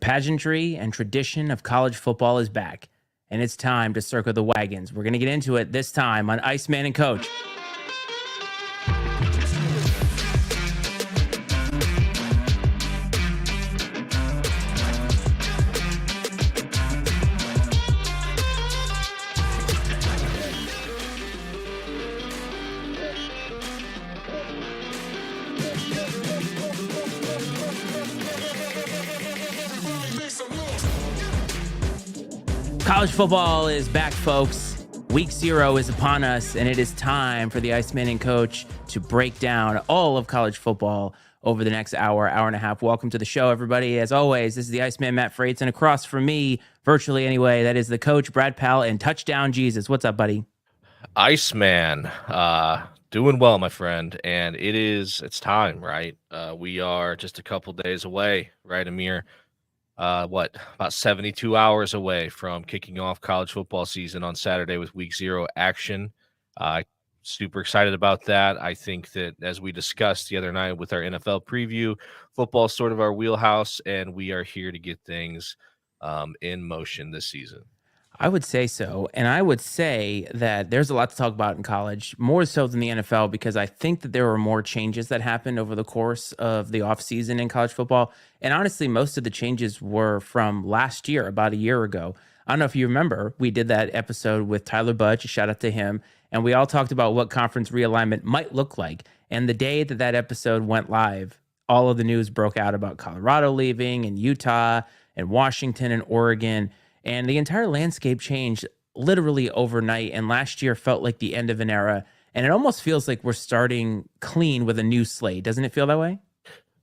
pageantry and tradition of college football is back, and it's time to circle the wagons. We're going to get into it this time on Iceman and Coach. College football is back, folks. Week 0 is upon us, and it is time for the Iceman and Coach to break down all of college football over the next hour and a half. Welcome to the show, everybody. As always, this is the Iceman, Matt Freites, and across from me, virtually anyway, that is the coach, Brad Powell, and Touchdown Jesus. What's up, buddy? Iceman, doing well, my friend, and it's time, right? We are just a couple days away, right, Amir? About 72 hours away from kicking off college football season on Saturday with Week 0 action. Super excited about that. I think that, as we discussed the other night with our NFL preview, football is sort of our wheelhouse, and we are here to get things in motion this season. I would say so. And I would say that there's a lot to talk about in college, more so than the NFL, because I think that there were more changes that happened over the course of the offseason in college football. And honestly, most of the changes were from last year, about a year ago. I don't know if you remember, we did that episode with Tyler Budge, a shout out to him, and we all talked about what conference realignment might look like. And the day that that episode went live, all of the news broke out about Colorado leaving and Utah and Washington and Oregon. And the entire landscape changed literally overnight. And last year felt like the end of an era. And it almost feels like we're starting clean with a new slate. Doesn't it feel that way?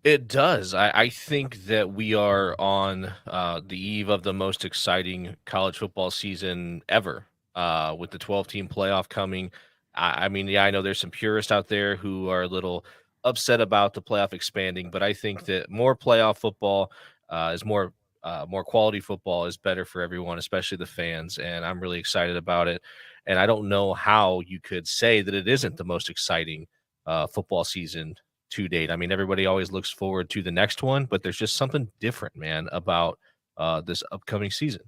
It does. I think that we are on the eve of the most exciting college football season ever, with the 12-team playoff coming. I know there's some purists out there who are a little upset about the playoff expanding, but I think that more playoff football is more quality football is better for everyone, especially the fans, and I'm really excited about it. And I don't know how you could say that it isn't the most exciting football season to date. I mean, everybody always looks forward to the next one, but there's just something different, man, about this upcoming season.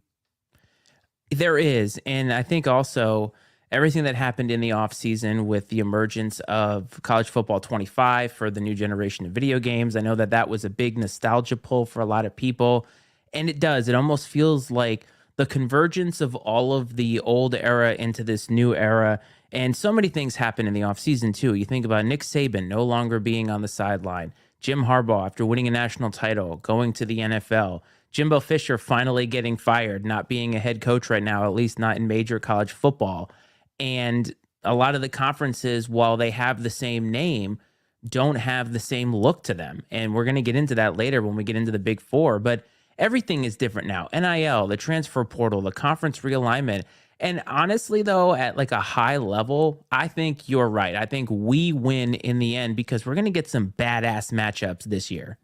There is, and I think also everything that happened in the offseason with the emergence of College Football 25 for the new generation of video games, I know that that was a big nostalgia pull for a lot of people. And it does. It almost feels like the convergence of all of the old era into this new era. And so many things happen in the offseason, too. You think about Nick Saban no longer being on the sideline, Jim Harbaugh, after winning a national title, going to the NFL, Jimbo Fisher finally getting fired, not being a head coach right now, at least not in major college football. And a lot of the conferences, while they have the same name, don't have the same look to them. And we're going to get into that later when we get into the Big Four. But everything is different now. NIL, the transfer portal, the conference realignment. And honestly, though, at like a high level, I think you're right. I think we win in the end because we're going to get some badass matchups this year.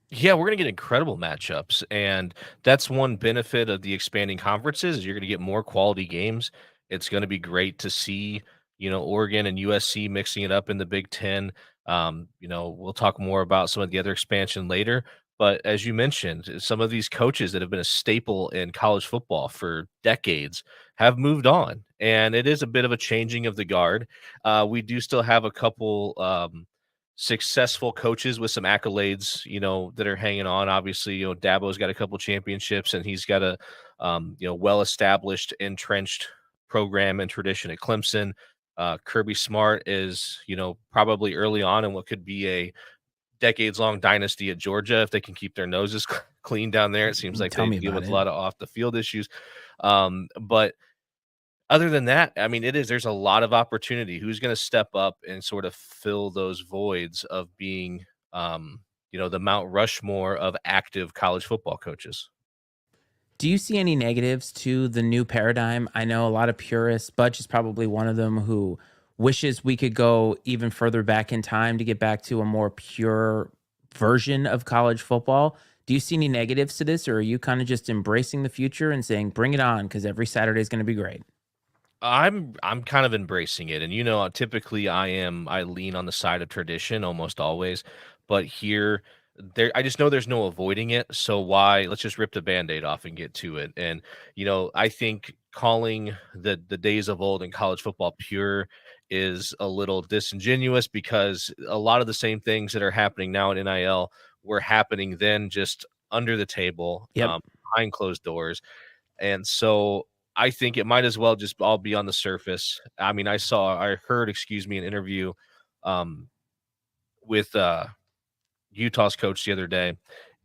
Yeah, we're going to get incredible matchups. And that's one benefit of the expanding conferences is you're going to get more quality games. It's going to be great to see, Oregon and USC mixing it up in the Big Ten. We'll talk more about some of the other expansion later. But as you mentioned, some of these coaches that have been a staple in college football for decades have moved on. And it is a bit of a changing of the guard. We do still have a couple successful coaches with some accolades, that are hanging on. Obviously, Dabo's got a couple championships, and he's got a, well-established, entrenched program and tradition at Clemson. Kirby Smart is, probably early on in what could be a decades-long dynasty at Georgia if they can keep their noses clean down there. It seems like they deal with a lot of off-the-field issues. But other than that, I mean, there's a lot of opportunity. Who's going to step up and sort of fill those voids of being, the Mount Rushmore of active college football coaches? Do you see any negatives to the new paradigm? I know a lot of purists, Butch is probably one of them, who wishes we could go even further back in time to get back to a more pure version of college football. Do you see any negatives to this, or are you kind of just embracing the future and saying, bring it on, because every Saturday is going to be great? I'm kind of embracing it. And typically I lean on the side of tradition almost always, but here I just know there's no avoiding it. So why? Let's just rip the Band-Aid off and get to it. And I think calling the days of old in college football pure is a little disingenuous, because a lot of the same things that are happening now in NIL were happening then, just under the table, Yep. behind closed doors. And so I think it might as well just all be on the surface. I mean, I heard, excuse me, an interview um, with Utah's coach the other day,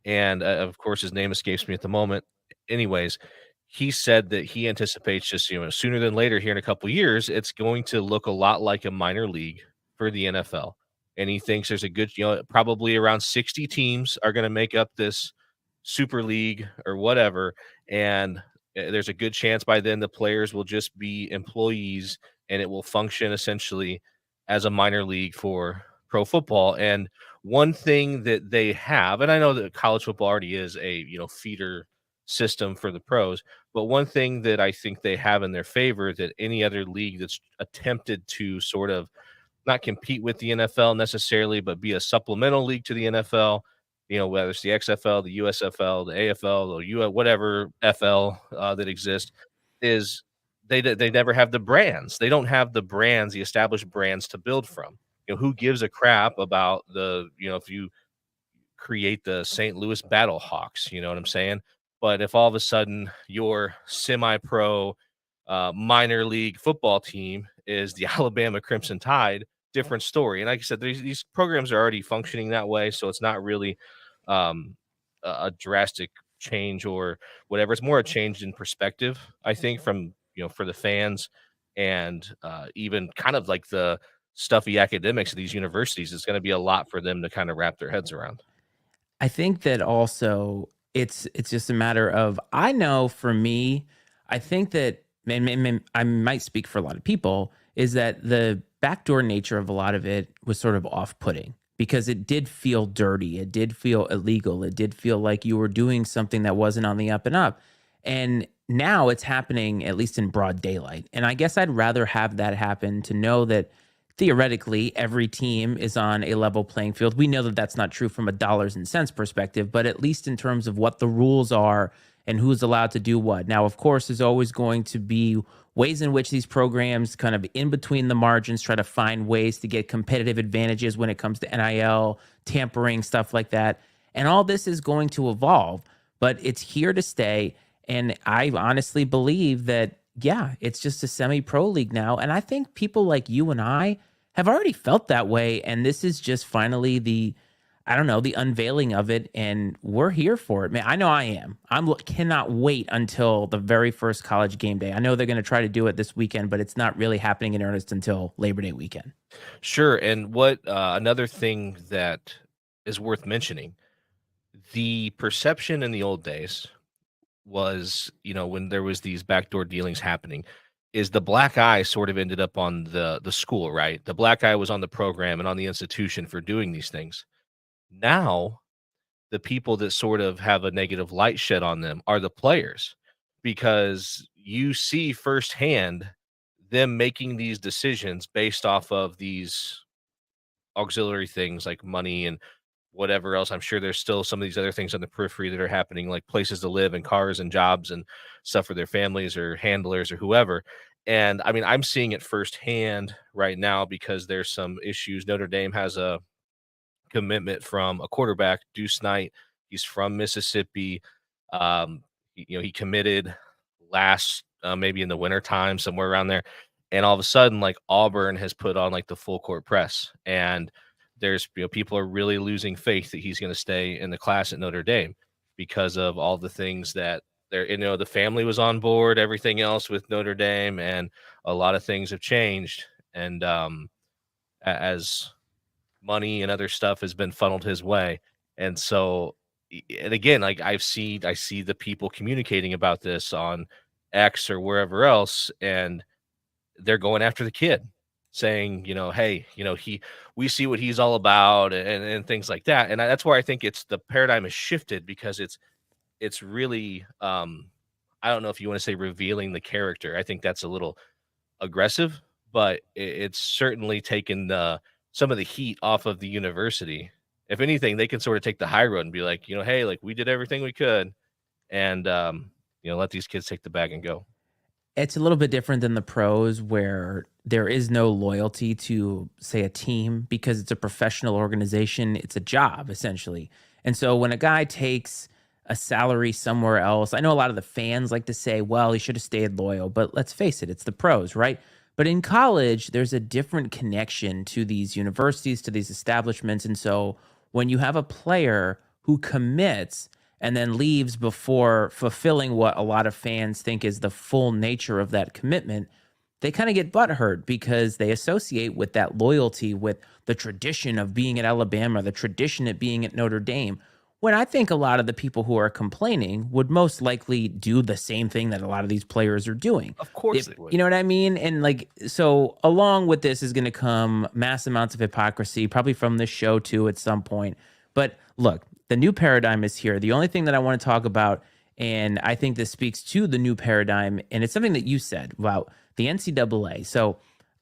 and, of course, his name escapes me at the moment. Anyways, he said that he anticipates, just, sooner than later here in a couple years, it's going to look a lot like a minor league for the NFL, and he thinks there's a good, probably around 60 teams are gonna make up this super league or whatever, and, there's a good chance by then the players will just be employees, and it will function essentially as a minor league for pro football. And one thing that they have, and I know that college football already is a, feeder system for the pros, but one thing that I think they have in their favor that any other league that's attempted to sort of not compete with the NFL necessarily, but be a supplemental league to the NFL, whether it's the XFL, the USFL, the AFL, or whatever FL that exists, is they never have the brands. They don't have the brands, the established brands to build from. Who gives a crap about if you create the St. Louis Battlehawks, you know what I'm saying? But if all of a sudden your semi-pro minor league football team is the Alabama Crimson Tide, different story. And like I said, these programs are already functioning that way, so it's not really a drastic change or whatever. It's more a change in perspective, I think, from for the fans, and even kind of like the stuffy academics of these universities. It's going to be a lot for them to kind of wrap their heads around. I think that also it's just a matter of, I know for me, I think that, and I might speak for a lot of people, is that the backdoor nature of a lot of it was sort of off-putting, because it did feel dirty, it did feel illegal, it did feel like you were doing something that wasn't on the up and up. And now it's happening at least in broad daylight. And I guess I'd rather have that happen, to know that theoretically every team is on a level playing field. We know that that's not true from a dollars and cents perspective, but at least in terms of what the rules are and who's allowed to do what. Now, of course, there's always going to be ways in which these programs kind of in between the margins try to find ways to get competitive advantages when it comes to NIL, tampering, stuff like that. And all this is going to evolve, but it's here to stay. And I honestly believe that, yeah, it's just a semi pro league now. And I think people like you and I have already felt that way. And this is just finally the, I don't know, the unveiling of it. And we're here for it, man. I know I am. Cannot wait until the very first college game day. I know they're going to try to do it this weekend, but it's not really happening in earnest until Labor Day weekend. Sure. And what another thing that is worth mentioning, the perception in the old days was, when there was these backdoor dealings happening, is the black eye sort of ended up on the school, right? The black eye was on the program and on the institution for doing these things. Now, the people that sort of have a negative light shed on them are the players, because you see firsthand them making these decisions based off of these auxiliary things like money and whatever else. I'm sure there's still some of these other things on the periphery that are happening, like places to live and cars and jobs and stuff for their families or handlers or whoever. And I mean, I'm seeing it firsthand right now, because there's some issues. Notre Dame has a commitment from a quarterback, Deuce Knight. He's from Mississippi. He committed last maybe in the winter time, somewhere around there. And all of a sudden, like, Auburn has put on like the full court press, and there's people are really losing faith that he's going to stay in the class at Notre Dame, because of all the things that the family was on board, everything else with Notre Dame, and a lot of things have changed. And as money and other stuff has been funneled his way. And so, and again, like, I see the people communicating about this on X or wherever else, and they're going after the kid, saying, hey, we see what he's all about, and things like that. And that's where I think it's the paradigm has shifted, because it's really I don't know if you want to say revealing the character. I think that's a little aggressive, but it's certainly taken some of the heat off of the university, if anything, they can sort of take the high road and be like, hey, like we did everything we could, and let these kids take the bag and go. It's a little bit different than the pros where there is no loyalty to, say, a team because it's a professional organization. It's a job, essentially. And so when a guy takes a salary somewhere else, I know a lot of the fans like to say, well, he should have stayed loyal. But let's face it, it's the pros, right? But in college, there's a different connection to these universities, to these establishments. And so when you have a player who commits and then leaves before fulfilling what a lot of fans think is the full nature of that commitment, they kind of get butthurt because they associate with that loyalty with the tradition of being at Alabama, the tradition of being at Notre Dame. When I think a lot of the people who are complaining would most likely do the same thing that a lot of these players are doing. Of course If, they would. you know what I mean? And like, so along with this is going to come mass amounts of hypocrisy, probably from this show too at some point. But look, the new paradigm is here. The only thing that I want to talk about, and I think this speaks to the new paradigm, and it's something that you said about the NCAA. So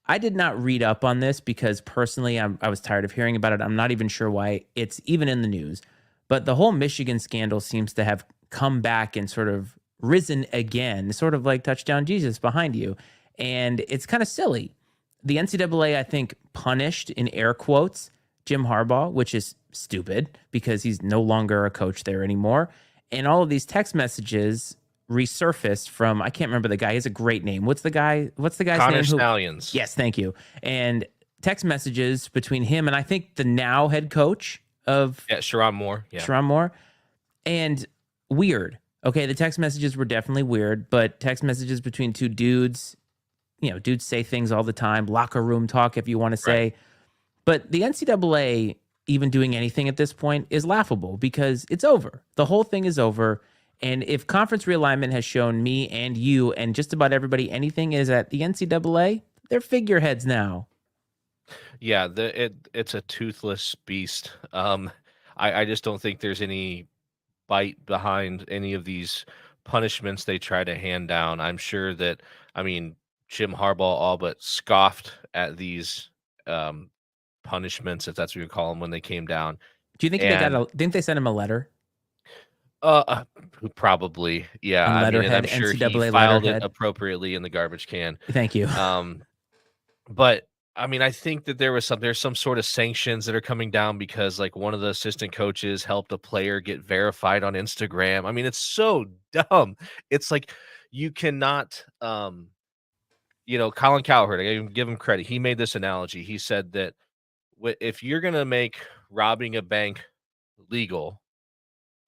I did not read up on this because personally, I was tired of hearing about it. I'm not even sure why it's even in the news. But the whole Michigan scandal seems to have come back and sort of risen again, sort of like touchdown Jesus behind you. And it's kind of silly. The NCAA, I think, punished in air quotes Jim Harbaugh, which is stupid because he's no longer a coach there anymore. And all of these text messages resurfaced from, I can't remember the guy. He has a great name. What's the guy's Connor name? Stallions. Yes, thank you. And text messages between him and I think the now head coach of Sharon Moore. Yeah. Sharon Moore. And weird. Okay, the text messages were definitely weird, but text messages between two dudes, dudes say things all the time, locker room talk, if you want to say. Right. But the NCAA even doing anything at this point is laughable because it's over. The whole thing is over. And if conference realignment has shown me and you and just about everybody anything, is at the NCAA, they're figureheads now. Yeah, it's a toothless beast. I just don't think there's any bite behind any of these punishments they try to hand down. I'm sure that, Jim Harbaugh all but scoffed at these punishments, if that's what you call them, when they came down. Do you think didn't they send him a letter? Probably, yeah. On And I'm letterhead, sure he NCAA filed it letterhead. appropriately in the garbage can. Thank you. But I think that there's some sort of sanctions that are coming down because like one of the assistant coaches helped a player get verified on Instagram. It's so dumb. It's like you cannot Colin Cowherd, I give him credit. He made this analogy. He said that if you're going to make robbing a bank legal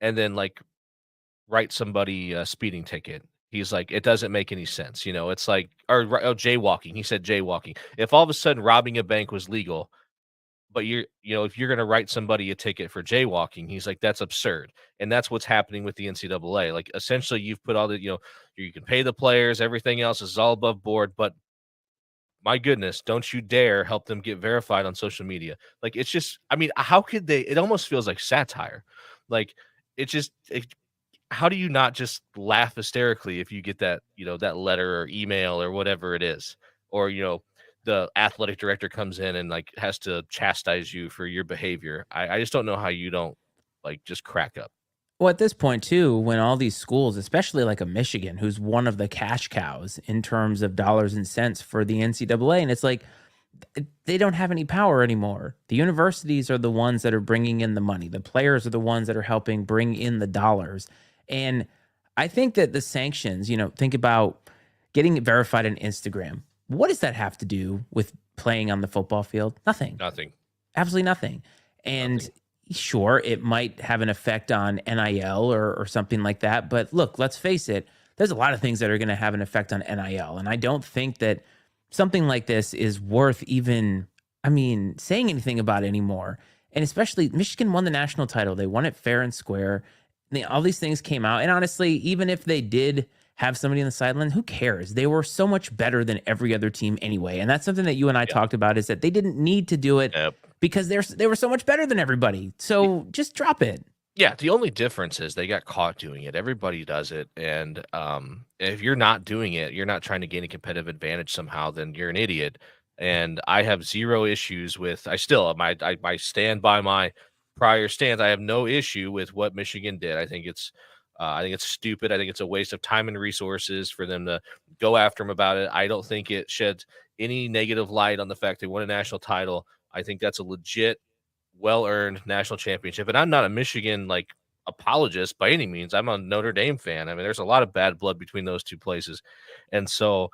and then like write somebody a speeding ticket, he's like, it doesn't make any sense. It's like, or jaywalking. He said jaywalking. If all of a sudden robbing a bank was legal, but if you're going to write somebody a ticket for jaywalking, he's like, that's absurd. And that's what's happening with the NCAA. Like essentially you've put all the, you can pay the players, everything else is all above board, but my goodness, don't you dare help them get verified on social media. Like, it's just, how could they, it almost feels like satire. Like how do you not just laugh hysterically if you get that, that letter or email or whatever it is, or, the athletic director comes in and like has to chastise you for your behavior. I just don't know how you don't like just crack up. Well, at this point, too, when all these schools, especially like a Michigan, who's one of the cash cows in terms of dollars and cents for the NCAA, and it's like they don't have any power anymore. The universities are the ones that are bringing in the money. The players are the ones that are helping bring in the dollars. And I think that the sanctions, think about getting it verified on Instagram. What does that have to do with playing on the football field? Nothing. Nothing. Absolutely nothing. And Nothing. Sure, it might have an effect on NIL or something like that. But look, let's face it, there's a lot of things that are going to have an effect on NIL. And I don't think that something like this is worth even, saying anything about anymore. And especially Michigan won the national title. They won it fair and square. All these things came out. And honestly, even if they did have somebody on the sideline, who cares? They were so much better than every other team anyway. And that's something that you and I talked about, is that they didn't need to do it because they were so much better than everybody. So just drop it. Yeah, the only difference is they got caught doing it. Everybody does it. And if you're not doing it, you're not trying to gain a competitive advantage somehow, then you're an idiot. And I have zero issues with, I stand by my prior stance, I have no issue with what Michigan did. I think it's stupid. I think it's a waste of time and resources for them to go after him about it. I don't think it sheds any negative light on the fact they won a national title. I think that's a legit, well-earned national championship. And I'm not a Michigan apologist by any means. I'm a Notre Dame fan. I mean, there's a lot of bad blood between those two places. And so,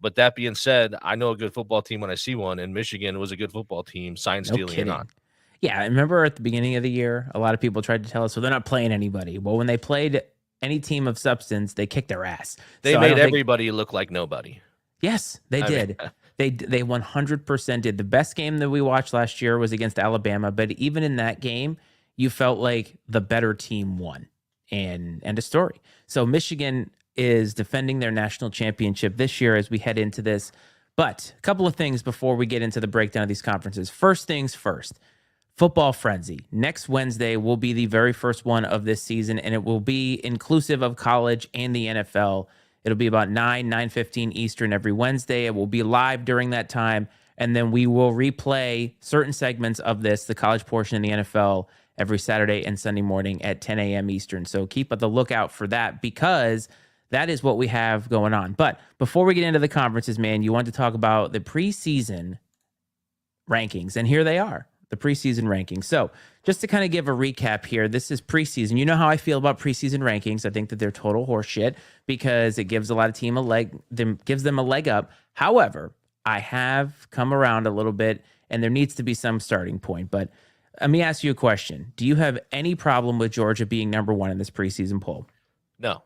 but that being said, I know a good football team when I see one, and Michigan was a good football team, sign No stealing or not. kidding. Yeah, I remember at the beginning of the year, a lot of people tried to tell us, well, they're not playing anybody. Well, when they played any team of substance, they kicked their ass. They So I made don't think. everybody look like nobody. Yes, they I mean, did. They 100% did. The best game that we watched last year was against Alabama, but even in that game, you felt like the better team won. And end of story. So Michigan is defending their national championship this year as we head into this. But a couple of things before we get into the breakdown of these conferences. First things first. Football Frenzy. Next Wednesday will be the very first one of this season, and it will be inclusive of college and the NFL. It'll be about 9:15 Eastern every Wednesday. It will be live during that time, and then we will replay certain segments of this, the college portion in the NFL, every Saturday and Sunday morning at 10 a.m. Eastern. So keep at the lookout for that because that is what we have going on. But before we get into the conferences, man, you want to talk about the preseason rankings, and here they are. The preseason rankings. So just to kind of give a recap here, this is preseason. You know how I feel about preseason rankings. I think that they're total horseshit because it gives a lot of team gives them a leg up. However, I have come around a little bit and there needs to be some starting point. But let me ask you a question. Do you have any problem with Georgia being number one in this preseason poll? no.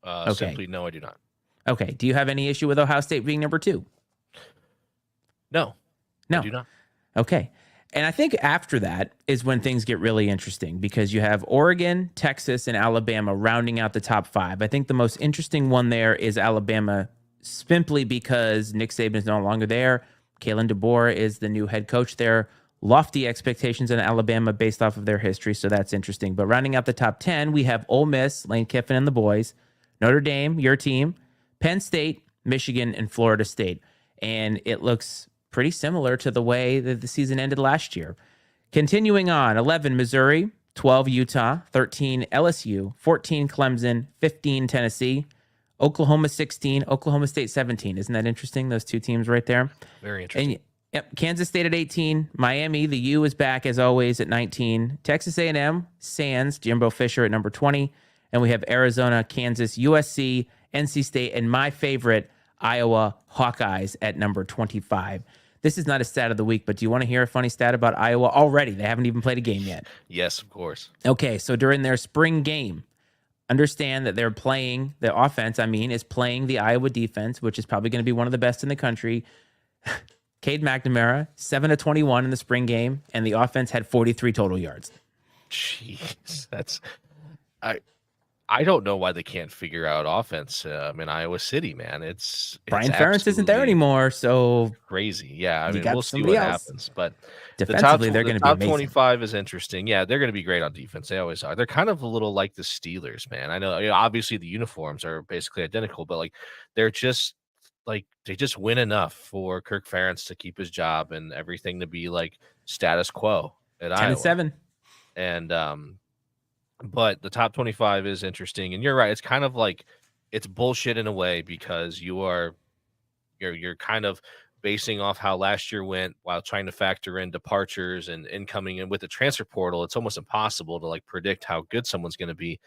Okay. Simply no, I do not. Okay. Do you have any issue with Ohio State being number two? No. No. I do not. Okay. And I think after that is when things get really interesting because you have Oregon, Texas, and Alabama rounding out the top five. I think the most interesting one there is Alabama simply because Nick Saban is no longer there. Kalen DeBoer is the new head coach there. Lofty expectations in Alabama based off of their history, so that's interesting. But rounding out the top 10, we have Ole Miss, Lane Kiffin and the boys, Notre Dame, your team, Penn State, Michigan, and Florida State. And it looks pretty similar to the way that the season ended last year. Continuing on, 11 Missouri, 12 Utah, 13 LSU, 14 Clemson, 15 Tennessee, Oklahoma 16, Oklahoma State 17. Isn't that interesting? Those two teams right there. Very interesting. And yep, Kansas State at 18, Miami, the U is back as always at 19, Texas A&M, Sands, Jimbo Fisher at number 20, and we have Arizona, Kansas, USC, NC State, and my favorite, Iowa Hawkeyes at number 25. This is not a stat of the week, but do you want to hear a funny stat about Iowa already? They haven't even played a game yet. Yes, of course. Okay, so during their spring game, understand that they're playing, the offense, is playing the Iowa defense, which is probably going to be one of the best in the country. Cade McNamara, 7 of 21 in the spring game, and the offense had 43 total yards. Jeez, I don't know why they can't figure out offense in Iowa City, man. It's Brian Ferentz isn't there anymore, so crazy. Yeah, I mean, got we'll see somebody what else. happens. But defensively, they're going to be top amazing. 25 is interesting. Yeah, they're going to be great on defense. They always are. They're kind of a little like the Steelers, man. I know, obviously the uniforms are basically identical, but they're just they just win enough for Kirk Ferentz to keep his job and everything to be status quo at 10-7. And but the top 25 is interesting, and you're right. It's kind of it's bullshit in a way because you're kind of basing off how last year went while trying to factor in departures and incoming. And with the transfer portal, it's almost impossible to predict how good someone's going to be.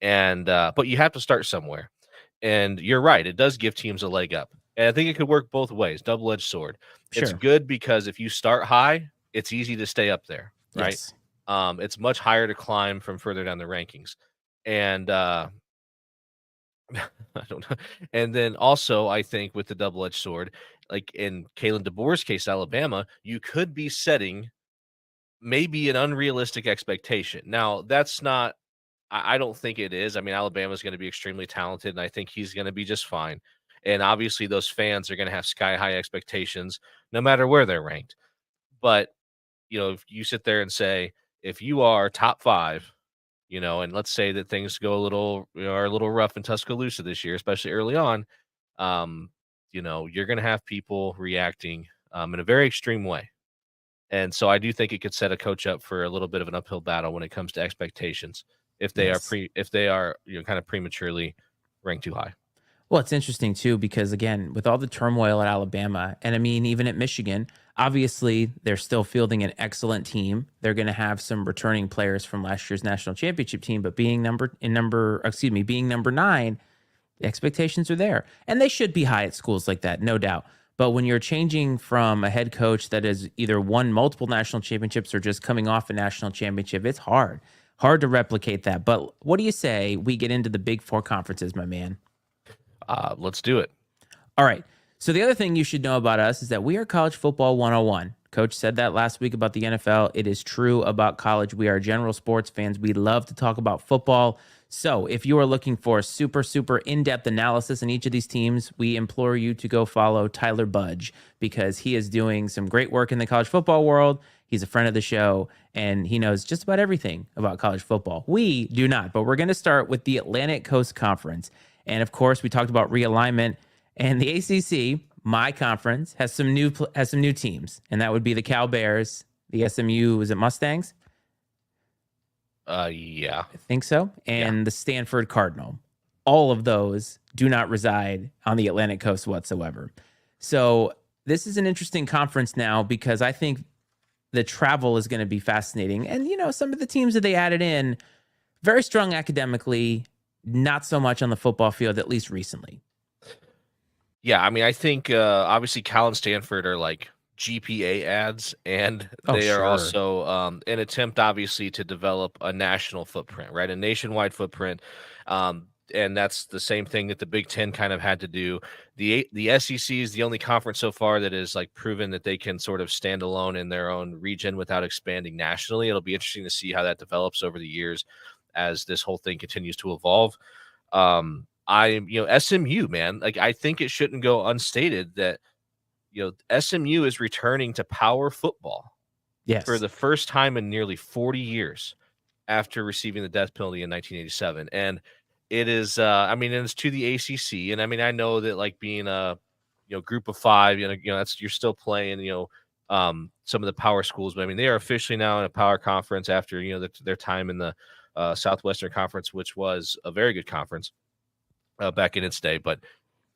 And but you have to start somewhere. And you're right. It does give teams a leg up. And I think it could work both ways. Double-edged sword. Sure. It's good because if you start high, it's easy to stay up there, right? Yes. It's much higher to climb from further down the rankings. And I don't know. And then also, I think with the double-edged sword, in Kalen DeBoer's case, Alabama, you could be setting maybe an unrealistic expectation. Now, that's not, I don't think it is. I mean, Alabama's going to be extremely talented, and I think he's going to be just fine. And obviously, those fans are going to have sky-high expectations no matter where they're ranked. But, if you sit there and say, if you are top 5, and let's say that things go are a little rough in Tuscaloosa this year, especially early on, you're going to have people reacting in a very extreme way. And so I do think it could set a coach up for a little bit of an uphill battle when it comes to expectations if they are Yes. kind of prematurely ranked too high. Well, it's interesting too because again, with all the turmoil at Alabama, and I mean even at Michigan, obviously they're still fielding an excellent team. They're going to have some returning players from last year's national championship team, but being number 9, the expectations are there. And they should be high at schools like that, no doubt. But when you're changing from a head coach that has either won multiple national championships or just coming off a national championship, it's hard. Hard to replicate that. But what do you say we get into the Big Four conferences, my man? Let's do it. All right. So the other thing you should know about us is that we are college football 101. Coach said that last week about the NFL. It is true about college. We are general sports fans. We love to talk about football. So if you are looking for a super, super in-depth analysis in each of these teams, we implore you to go follow Tyler Budge because he is doing some great work in the college football world. He's a friend of the show, and he knows just about everything about college football. We do not, but we're going to start with the Atlantic Coast Conference. And of course, we talked about realignment, and the ACC, my conference, has some new teams, and that would be the Cal Bears, the SMU, is it Mustangs? Yeah. I think so. And the Stanford Cardinal. All of those do not reside on the Atlantic coast whatsoever. So this is an interesting conference now because I think the travel is going to be fascinating. And, some of the teams that they added in, very strong academically, not so much on the football field, at least recently. Yeah, I mean, I think obviously Cal and Stanford are like GPA ads, and they are also an attempt, obviously, to develop a national footprint, right? A nationwide footprint. And that's the same thing that the Big Ten kind of had to do. The SEC is the only conference so far that is like proven that they can sort of stand alone in their own region without expanding nationally. It'll be interesting to see how that develops over the years as this whole thing continues to evolve. SMU, man, like I think it shouldn't go unstated that SMU is returning to power football for Yes. the first time in nearly 40 years after receiving the death penalty in 1987. And it is, and it's to the ACC. And I mean, I know that like being a, group of 5, that's, you're still playing, some of the power schools, but I mean, they are officially now in a power conference after, their time in the Southwestern Conference, which was a very good conference back in its day. But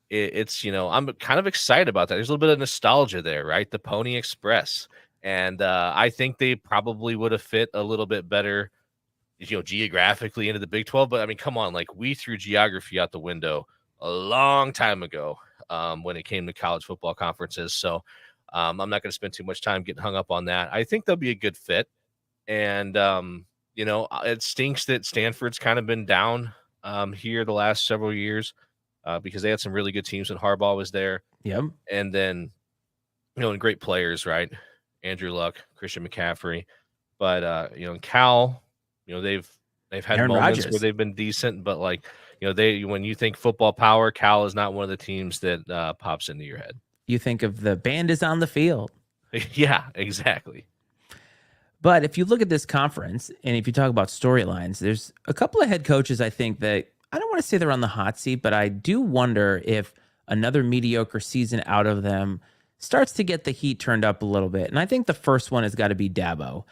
it's I'm kind of excited about that. There's a little bit of nostalgia there, right? The Pony Express, and I think they probably would have fit a little bit better, geographically into the Big 12. But I mean, come on, like we threw geography out the window a long time ago when it came to college football conferences. So I'm not going to spend too much time getting hung up on that. I think they'll be a good fit, and it stinks that Stanford's kind of been down here the last several years. Because they had some really good teams when Harbaugh was there. Yep. And then, and great players, right? Andrew Luck, Christian McCaffrey. But, in Cal, they've had Aaron moments Rodgers. where they've been decent, but like, when you think football power, Cal is not one of the teams that pops into your head. You think of the band is on the field. Yeah, exactly. But if you look at this conference and if you talk about storylines, there's a couple of head coaches I think that I don't want to say they're on the hot seat, but I do wonder if another mediocre season out of them starts to get the heat turned up a little bit. And I think the first one has got to be Dabo.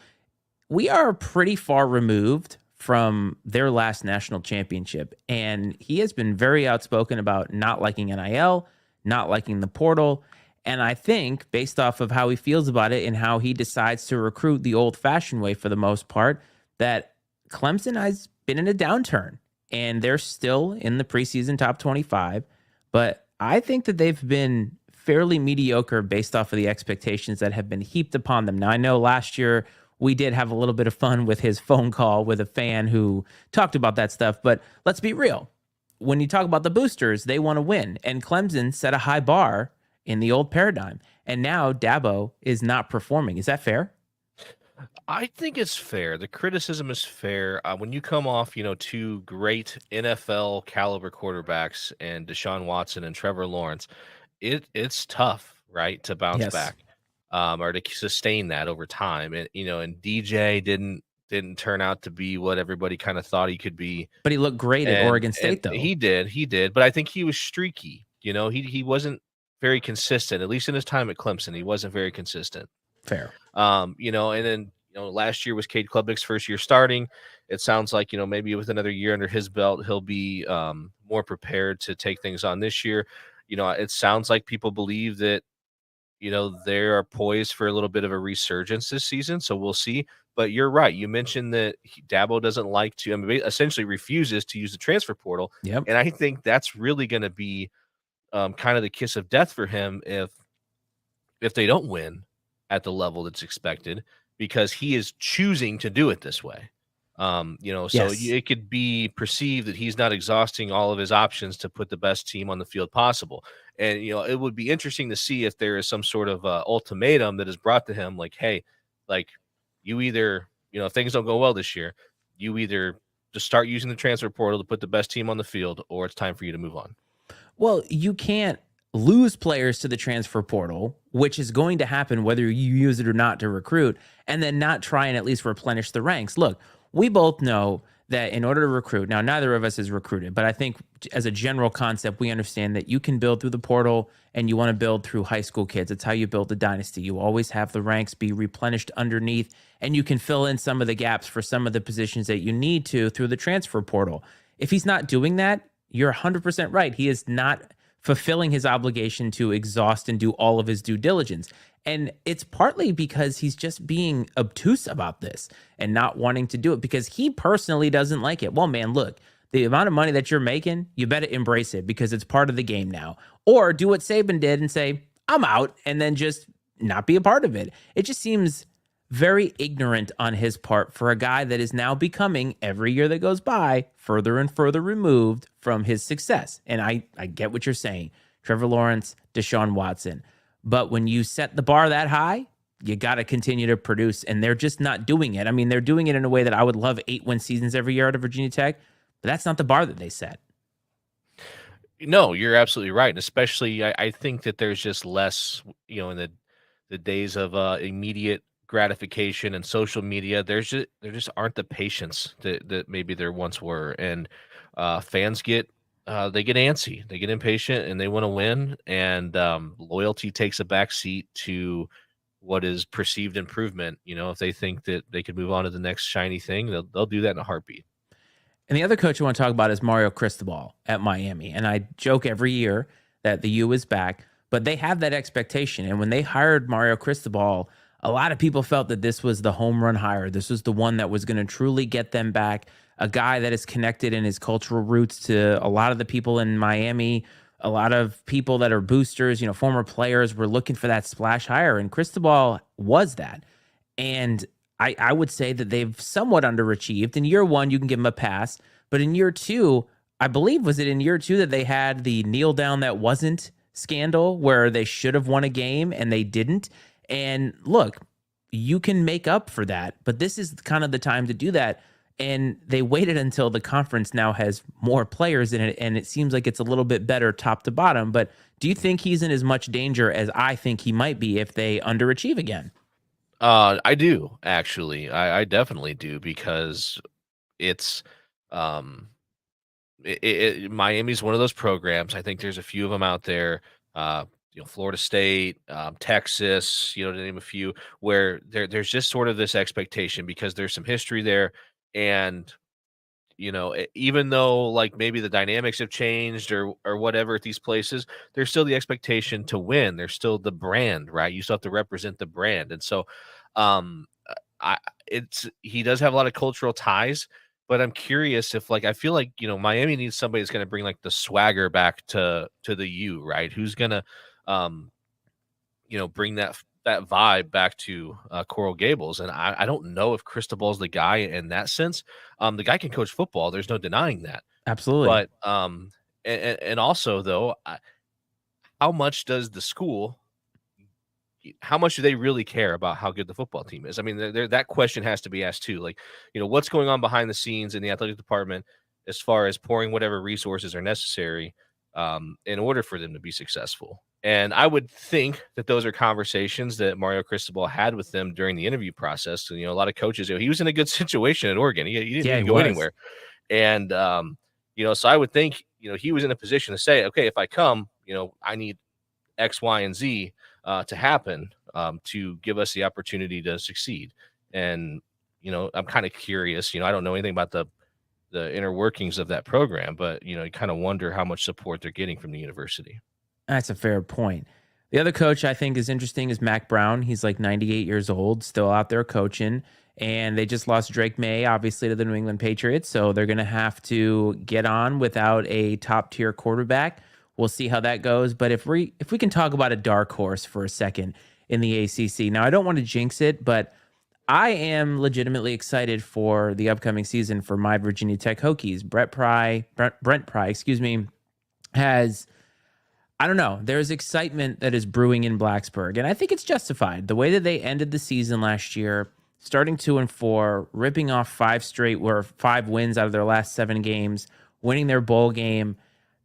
We are pretty far removed from their last national championship, and he has been very outspoken about not liking NIL, not liking the portal. And I think based off of how he feels about it and how he decides to recruit the old-fashioned way for the most part, that Clemson has been in a downturn. And they're still in the preseason top 25. But I think that they've been fairly mediocre based off of the expectations that have been heaped upon them. Now, I know last year we did have a little bit of fun with his phone call with a fan who talked about that stuff. But let's be real. When you talk about the boosters, they want to win. And Clemson set a high bar in the old paradigm. And now Dabo is not performing. Is that fair? I think it's fair. The criticism is fair. When you come off, 2 great NFL caliber quarterbacks and Deshaun Watson and Trevor Lawrence, it's tough, right, to bounce back, or to sustain that over time. And and DJ didn't turn out to be what everybody kind of thought he could be. But he looked great at Oregon State, though. He did. But I think he was streaky. He wasn't very consistent. At least in his time at Clemson, he wasn't very consistent. Fair. And then last year was Cade Klubnik's first year starting. It sounds like maybe with another year under his belt, he'll be more prepared to take things on this year. It sounds like people believe that they are poised for a little bit of a resurgence this season. So we'll see. But you're right. You mentioned that Dabo doesn't like to, essentially refuses to use the transfer portal. Yep. And I think that's really going to be kind of the kiss of death for him if they don't win at the level that's expected, because he is choosing to do it this way. So Yes. it could be perceived that he's not exhausting all of his options to put the best team on the field possible. And, it would be interesting to see if there is some sort of ultimatum that is brought to him, like, hey, like, you either, if things don't go well this year, you either just start using the transfer portal to put the best team on the field, or it's time for you to move on. Well, you can't lose players to the transfer portal, which is going to happen whether you use it or not to recruit, and then not try and at least replenish the ranks. Look, we both know that in order to recruit, now neither of us is recruited, but I think as a general concept, we understand that you can build through the portal and you want to build through high school kids. It's how you build a dynasty. You always have the ranks be replenished underneath, and you can fill in some of the gaps for some of the positions that you need to through the transfer portal. If he's not doing that, you're 100% right. He is not fulfilling his obligation to exhaust and do all of his due diligence. And it's partly because he's just being obtuse about this and not wanting to do it because he personally doesn't like it. Well, man, look, the amount of money that you're making, you better embrace it because it's part of the game now. Or do what Saban did and say, I'm out, and then just not be a part of it. It just seems very ignorant on his part for a guy that is now becoming, every year that goes by, further and further removed from his success. And I get what you're saying. Trevor Lawrence, Deshaun Watson. But when you set the bar that high, you got to continue to produce. And they're just not doing it. I mean, they're doing it in a way that I would love 8-win seasons every year out of Virginia Tech. But that's not the bar that they set. No, you're absolutely right. And especially, I think that there's just less, in the days of immediate gratification and social media, there just aren't the patience that maybe there once were. And fans get they get antsy, they get impatient, and they want to win. And loyalty takes a back seat to what is perceived improvement. If they think that they could move on to the next shiny thing, they'll do that in a heartbeat. And the other coach I want to talk about is Mario Cristobal at Miami. And I joke every year that the U is back, but they have that expectation. And when they hired Mario Cristobal, a lot of people felt that this was the home run hire. This was the one that was going to truly get them back. A guy that is connected in his cultural roots to a lot of the people in Miami, a lot of people that are boosters, former players were looking for that splash hire. And Cristobal was that. And I would say that they've somewhat underachieved. In year one, you can give them a pass. But in year two, I believe, was it in year two that they had the kneel down that wasn't scandal where they should have won a game and they didn't? And look, you can make up for that. But this is kind of the time to do that. And they waited until the conference now has more players in it. And it seems like it's a little bit better top to bottom. But do you think he's in as much danger as I think he might be if they underachieve again? I do, actually. I definitely do, because it's Miami's one of those programs. I think there's a few of them out there. Florida State, Texas, to name a few, where there's just sort of this expectation because there's some history there, and even though like maybe the dynamics have changed or whatever at these places, there's still the expectation to win. There's still the brand, right? You still have to represent the brand. And so um he does have a lot of cultural ties, but I'm curious if, like, I feel like, Miami needs somebody that's going to bring like the swagger back to the U, right? Who's going to um bring that vibe back to Coral Gables. And I don't know if Cristobal's the guy in that sense. The guy can coach football. There's no denying that. Absolutely. But and also though, how much does the school? How much do they really care about how good the football team is? I mean, that question has to be asked too. Like, what's going on behind the scenes in the athletic department as far as pouring whatever resources are necessary in order for them to be successful. And I would think that those are conversations that Mario Cristobal had with them during the interview process. And, a lot of coaches, he was in a good situation at Oregon. He didn't Yeah, even he go was. anywhere. And, so I would think, he was in a position to say, okay, if I come, I need X, Y, and Z to happen to give us the opportunity to succeed. And I'm kind of curious. I don't know anything about the inner workings of that program, but you kind of wonder how much support they're getting from the university. That's a fair point. The other coach I think is interesting is Mac Brown. He's like 98 years old, still out there coaching. And they just lost Drake May, obviously, to the New England Patriots. So they're going to have to get on without a top tier quarterback. We'll see how that goes. But if we can talk about a dark horse for a second in the ACC. Now, I don't want to jinx it, but I am legitimately excited for the upcoming season for my Virginia Tech Hokies. Brent Pry, excuse me, has, I don't know. There's excitement that is brewing in Blacksburg, and I think it's justified. The way that they ended the season last year, starting 2-4, ripping off 5 wins out of their last 7 games, winning their bowl game.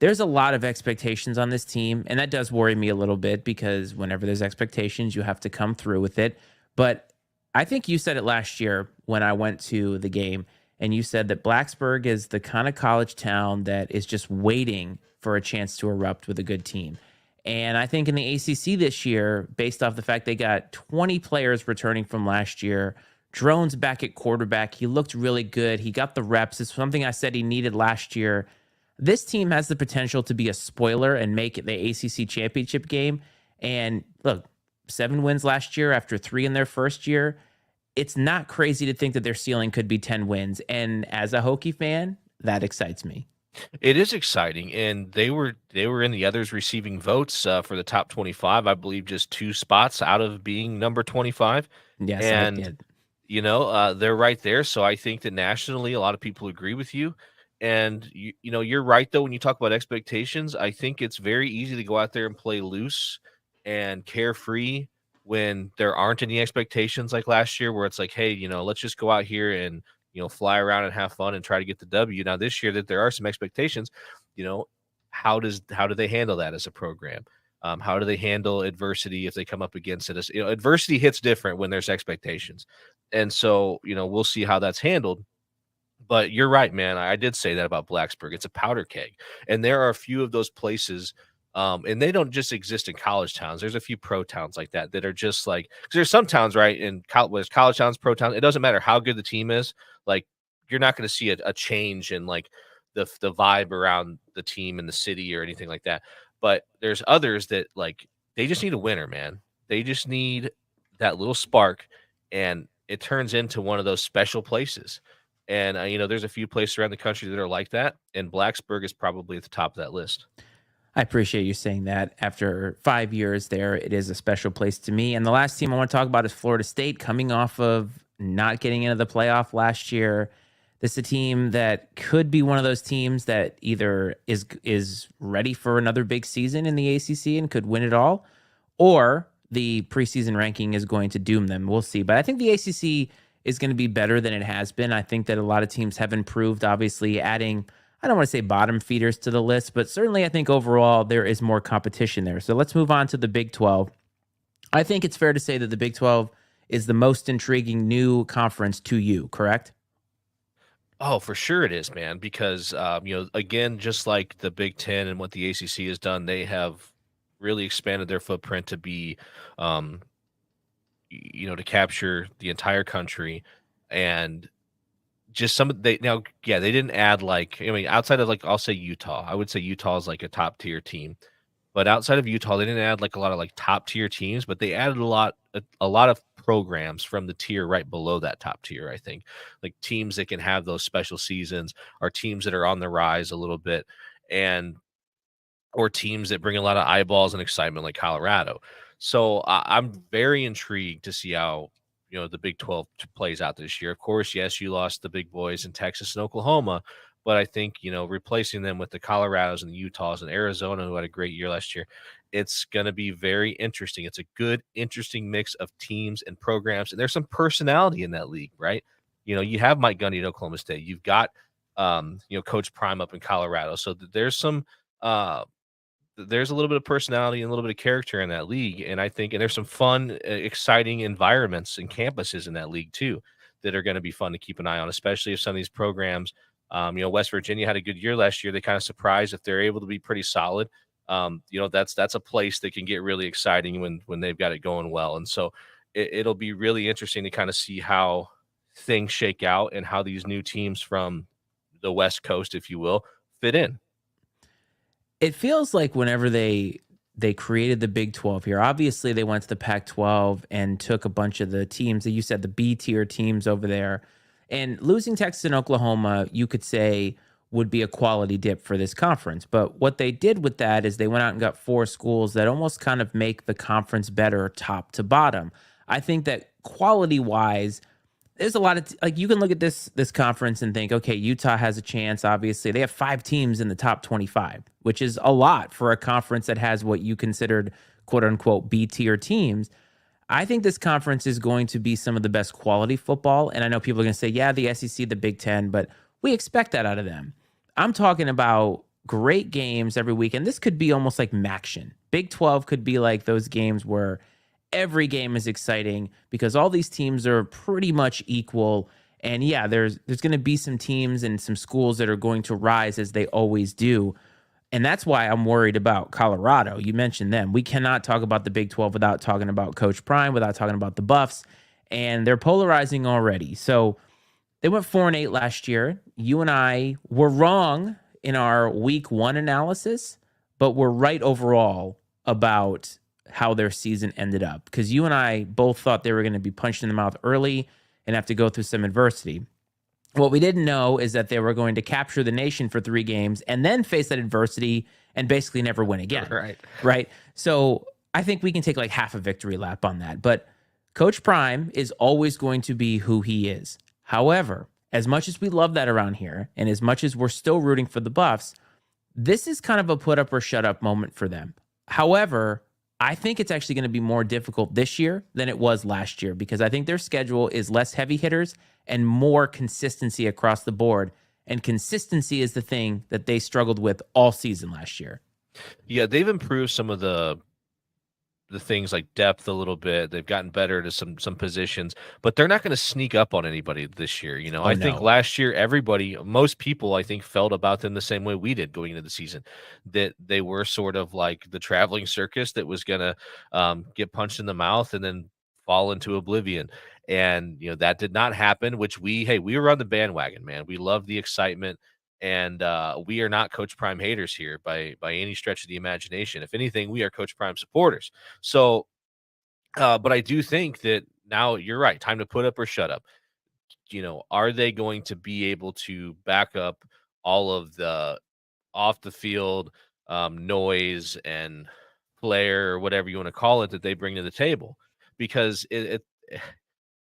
There's a lot of expectations on this team, and that does worry me a little bit because whenever there's expectations, you have to come through with it. But I think you said it last year when I went to the game, and you said that Blacksburg is the kind of college town that is just waiting for a chance to erupt with a good team. And I think in the ACC this year, based off the fact they got 20 players returning from last year, Drone's back at quarterback. He looked really good. He got the reps. It's something I said he needed last year. This team has the potential to be a spoiler and make it the ACC championship game. And look, 7 wins last year after 3 in their first year. It's not crazy to think that their ceiling could be 10 wins. And as a Hokie fan, that excites me. It is exciting, and they were in the others receiving votes for the top 25. I believe just 2 spots out of being number 25, Yes, I and did. they're right there. So I think that nationally, a lot of people agree with you. And you're right though when you talk about expectations. I think it's very easy to go out there and play loose and carefree when there aren't any expectations like last year, where it's like, hey, let's just go out here and fly around and have fun and try to get the W. Now this year that there are some expectations, you know, how do they handle that as a program? How do they handle adversity if they come up against it? Adversity hits different when there's expectations, and so we'll see how that's handled. But you're right, man. I did say that about Blacksburg. It's a powder keg, and there are a few of those places. And they don't just exist in college towns. There's a few pro towns like that are just like, because there's some towns, right? In there's college towns, pro towns. It doesn't matter how good the team is. Like, you're not going to see a change in like the vibe around the team in the city or anything like that. But there's others that like they just need a winner, man. They just need that little spark, and it turns into one of those special places. And there's a few places around the country that are like that, and Blacksburg is probably at the top of that list. I appreciate you saying that. After 5 years there, it is a special place to me. And the last team I want to talk about is Florida State, coming off of not getting into the playoff last year. This is a team that could be one of those teams that either is ready for another big season in the ACC and could win it all, or the preseason ranking is going to doom them. We'll see. But I think the ACC is going to be better than it has been. I think that a lot of teams have improved, obviously adding, I don't want to say bottom feeders to the list, but certainly I think overall there is more competition there. So let's move on to the Big 12. I think it's fair to say that the Big 12 is the most intriguing new conference to you, correct? Oh, for sure it is, man. Because again, just like the Big Ten and what the ACC has done, they have really expanded their footprint to be, um, to capture the entire country. And just some of they now, yeah, they didn't add like, I mean, outside of like, I'll say Utah. I would say Utah is like a top tier team, but outside of Utah, they didn't add like a lot of like top tier teams, but they added a lot of programs from the tier right below that top tier. I think like teams that can have those special seasons, are teams that are on the rise a little bit, and or teams that bring a lot of eyeballs and excitement like Colorado. So I'm very intrigued to see how the Big 12 plays out this year. Of course, yes, you lost the big boys in Texas and Oklahoma, but I think replacing them with the Colorados and the Utahs and Arizona, who had a great year last year, it's going to be very interesting. It's a good, interesting mix of teams and programs, and there's some personality in that league, right? You have Mike Gundy at Oklahoma State. You've got Coach Prime up in Colorado. So there's some there's a little bit of personality and a little bit of character in that league. And I think, and there's some fun, exciting environments and campuses in that league too, that are going to be fun to keep an eye on, especially if some of these programs, West Virginia had a good year last year. They kind of surprised if they're able to be pretty solid. That's a place that can get really exciting when they've got it going well. And so it'll be really interesting to kind of see how things shake out and how these new teams from the West Coast, if you will, fit in. It feels like whenever they created the Big 12 here, obviously they went to the Pac-12 and took a bunch of the teams that you said, the B tier teams over there. And losing Texas and Oklahoma, you could say, would be a quality dip for this conference. But what they did with that is they went out and got 4 schools that almost kind of make the conference better top to bottom. I think that quality wise, there's a lot of like you can look at this conference and think, okay, Utah has a chance. Obviously, they have 5 teams in the top 25, which is a lot for a conference that has what you considered quote unquote B tier teams. I think this conference is going to be some of the best quality football. And I know people are going to say, yeah, the SEC, the Big Ten, but we expect that out of them. I'm talking about great games every week. And this could be almost like Maction. Big 12 could be like those games where every game is exciting because all these teams are pretty much equal. And yeah, there's going to be some teams and some schools that are going to rise as they always do. And that's why I'm worried about Colorado. You mentioned them. We cannot talk about the Big 12 without talking about Coach Prime, without talking about the Buffs. And they're polarizing already. So they went 4-8 last year. You and I were wrong in our week 1 analysis, but we're right overall about how their season ended up. Because you and I both thought they were going to be punched in the mouth early and have to go through some adversity. What we didn't know is that they were going to capture the nation for 3 games and then face that adversity and basically never win again. Right. So I think we can take like half a victory lap on that. But Coach Prime is always going to be who he is. However, as much as we love that around here, and as much as we're still rooting for the Buffs, this is kind of a put up or shut up moment for them. However, I think it's actually going to be more difficult this year than it was last year because I think their schedule is less heavy hitters and more consistency across the board. And consistency is the thing that they struggled with all season last year. Yeah, they've improved some of the things like depth a little bit. They've gotten better to some positions, but they're not going to sneak up on anybody this year. I think last year, most people, I think, felt about them the same way we did going into the season, that they were sort of like the traveling circus that was going to get punched in the mouth and then fall into oblivion. And, that did not happen, which we were on the bandwagon, man. We love the excitement. And we are not Coach Prime haters here by any stretch of the imagination. If anything, we are Coach Prime supporters. So, but I do think that now you're right. Time to put up or shut up. Are they going to be able to back up all of the off the field noise and flair or whatever you want to call it that they bring to the table? Because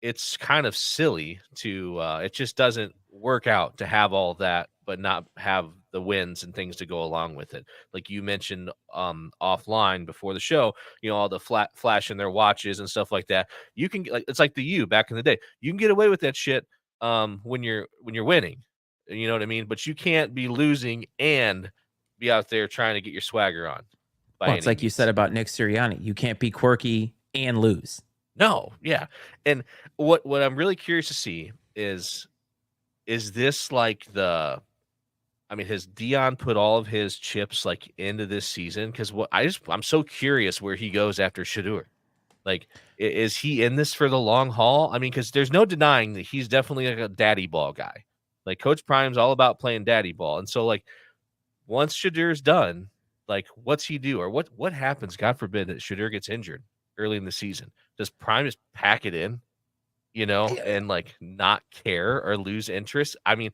it's kind of silly to it just doesn't work out to have all that but not have the wins and things to go along with it. Like you mentioned offline before the show, all the flash in their watches and stuff like that. You can it's like the U back in the day. You can get away with that shit when you're winning. You know what I mean? But you can't be losing and be out there trying to get your swagger on. Well, it's like you said about Nick Sirianni. You can't be quirky and lose. No, yeah. And what I'm really curious to see is this like has Dion put all of his chips like into this season? Because I'm so curious where he goes after Shedeur. Like, is he in this for the long haul? I mean, because there's no denying that he's definitely like a daddy ball guy. Like Coach Prime's all about playing daddy ball, and so like once Shadeur's done, like what's he do or what happens? God forbid that Shedeur gets injured early in the season. Does Prime just pack it in, and like not care or lose interest? I mean,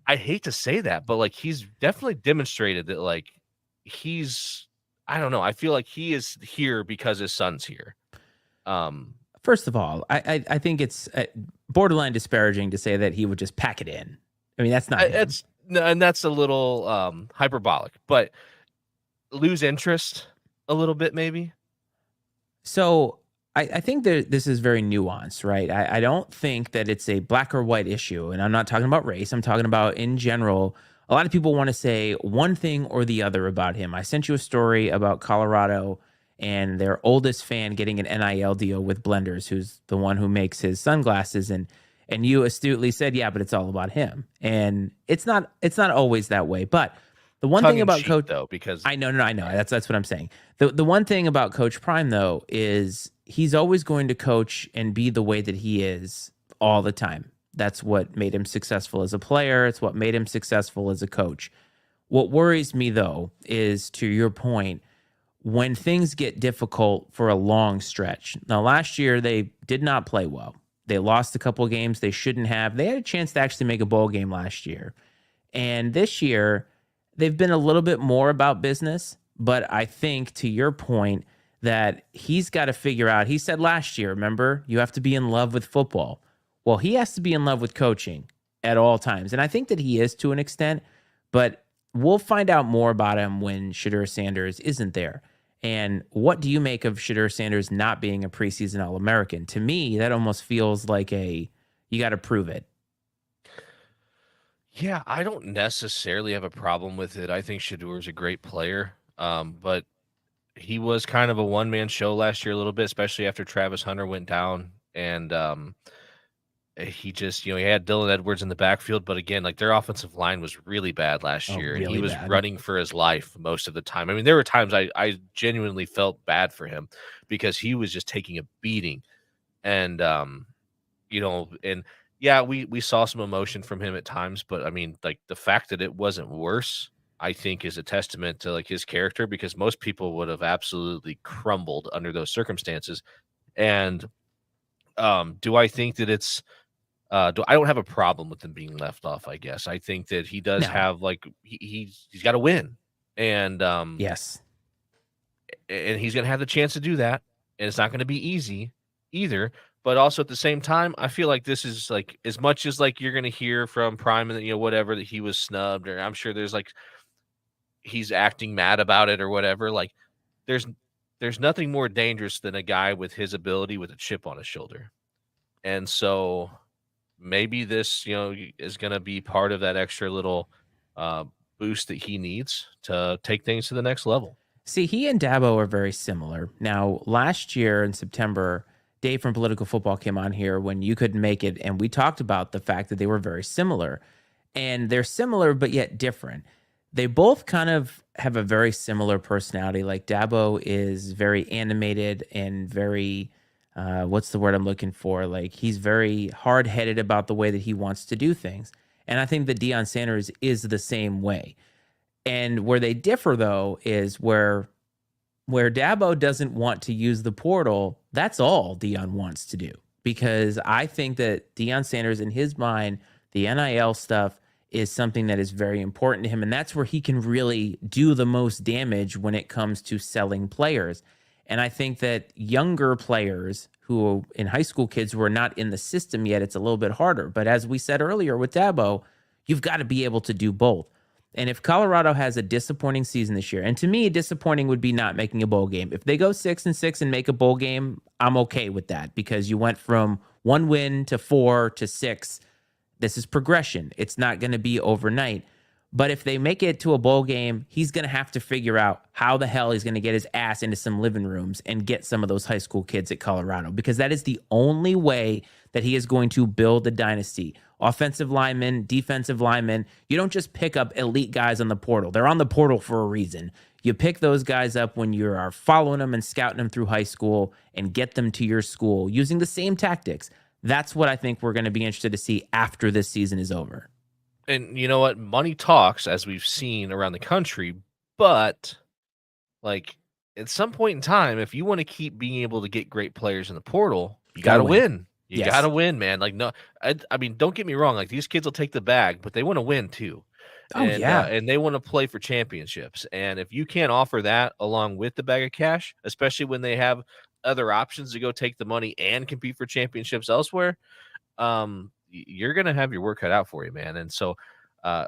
I hate to say that, but like he's definitely demonstrated that like I don't know. I feel like he is here because his son's here. First of all, I think it's borderline disparaging to say that he would just pack it in. I mean, that's not. And that's a little hyperbolic, but lose interest a little bit maybe. So I think that this is very nuanced, right? I don't think that it's a black or white issue, and I'm not talking about race. I'm talking about in general. A lot of people want to say one thing or the other about him. I sent you a story about Colorado and their oldest fan getting an NIL deal with Blenders, who's the one who makes his sunglasses, and you astutely said, yeah, but it's all about him. And it's not always that way. But The one tongue thing in about cheek Coach, though, because I know, no, I know. yeah, That's what I'm saying. The one thing about Coach Prime though is he's always going to coach and be the way that he is all the time. That's what made him successful as a player. It's what made him successful as a coach. What worries me though is, to your point, when things get difficult for a long stretch. Now, last year they did not play well. They lost a couple of games they shouldn't have. They had a chance to actually make a bowl game last year. And this year, they've been a little bit more about business. But I think, to your point, that he's got to figure out. He said last year, remember, you have to be in love with football. Well, he has to be in love with coaching at all times. And I think that he is to an extent, but we'll find out more about him when Shadur Sanders isn't there. And what do you make of Shadur Sanders not being a preseason All American? To me, that almost feels like you got to prove it. yeah, I don't necessarily have a problem with it. I think Shadur's a great player, but he was kind of a one man show last year a little bit, especially after Travis Hunter went down, and he just, he had Dylan Edwards in the backfield, but again, like their offensive line was really bad last Oh, year, and he really was bad. running for his life most of the time. I mean, there were times I genuinely felt bad for him because he was just taking a beating, and and yeah, we saw some emotion from him at times, but I mean, like the fact that it wasn't worse, I think is a testament to like his character because most people would have absolutely crumbled under those circumstances. And do I think that I don't have a problem with him being left off, I guess. I think that he does No. have like he's got to win. And Yes. he's going to have the chance to do that, and it's not going to be easy either. But also at the same time, I feel like this is like as much as like you're going to hear from Prime and whatever that he was snubbed, or I'm sure there's like he's acting mad about it or whatever. Like there's there's nothing more dangerous than a guy with his ability with a chip on his shoulder, and so maybe this is going to be part of that extra little uh, boost that he needs to take things to the next level. See, he and Dabo are very similar. Now, last year in September, Dave from Political Football came on here when you couldn't make it, and we talked about the fact that they were very similar. And they're similar, but yet different. They both kind of have a very similar personality. Like Dabo is very animated and very, what's the word I'm looking for? Like he's very hard headed about the way that he wants to do things. And I think that Deion Sanders is the same way. And where they differ though is where Dabo doesn't want to use the portal, that's all Deion wants to do. Because I think that Deion Sanders, in his mind, the NIL stuff is something that is very important to him. And that's where he can really do the most damage when it comes to selling players. And I think that younger players who in high school kids who are not in the system yet, it's a little bit harder. But as we said earlier with Dabo, you've got to be able to do both. And if Colorado has a disappointing season this year, and to me, disappointing would be not making a bowl game. If they go 6-6 and make a bowl game, I'm okay with that because you went from 1 win to 4 to 6. This is progression. It's not going to be overnight. But if they make it to a bowl game, he's going to have to figure out how the hell he's going to get his ass into some living rooms and get some of those high school kids at Colorado, because that is the only way that he is going to build a dynasty. Offensive linemen, defensive linemen, you don't just pick up elite guys on the portal. They're on the portal for a reason. You pick those guys up when you are following them and scouting them through high school and get them to your school using the same tactics. That's what I think we're going to be interested to see after this season is over. And you know what? Money talks, as we've seen around the country, but like at some point in time, if you want to keep being able to get great players in the portal, you got Gotta to win. win. You got Yes. to win, man. Like no, I mean, don't get me wrong. Like these kids will take the bag, but they want to win too, Oh, yeah. and they want to play for championships. And if you can't offer that along with the bag of cash, especially when they have other options to go take the money and compete for championships elsewhere, you're gonna have your work cut out for you, man. And so,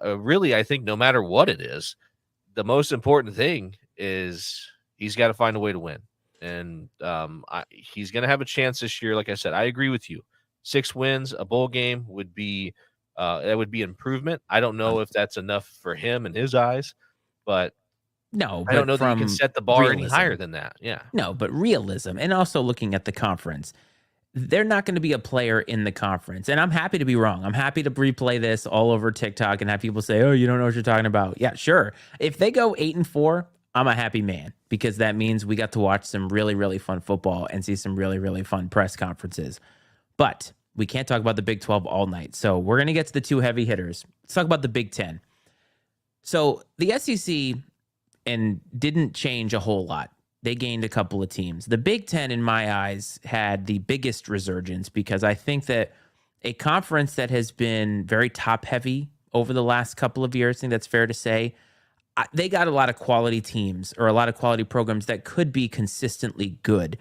really, I think no matter what it is, the most important thing is he's got to find a way to win, and he's gonna have a chance this year. Like I said, I agree with you. 6 wins, a bowl game would be that would be improvement. I don't know if that's enough for him in his eyes, but No, I don't but know that you can from set the bar any realism. higher than that. Yeah. No, but realism and also looking at the conference. they're not going to be a player in the conference. And I'm happy to be wrong. I'm happy to replay this all over TikTok and have people say, "Oh, you don't know what you're talking about." Yeah, sure. If they go 8-4, I'm a happy man because that means we got to watch some really, really fun football and see some really, really fun press conferences. But we can't talk about the Big 12 all night. So we're going to get to the two heavy hitters. Let's talk about the Big 10. So the SEC and didn't change a whole lot. They gained a couple of teams. The Big Ten, in my eyes, had the biggest resurgence because I think that a conference that has been very top heavy over the last couple of years, I think that's fair to say, they got a lot of quality teams or a lot of quality programs that could be consistently good.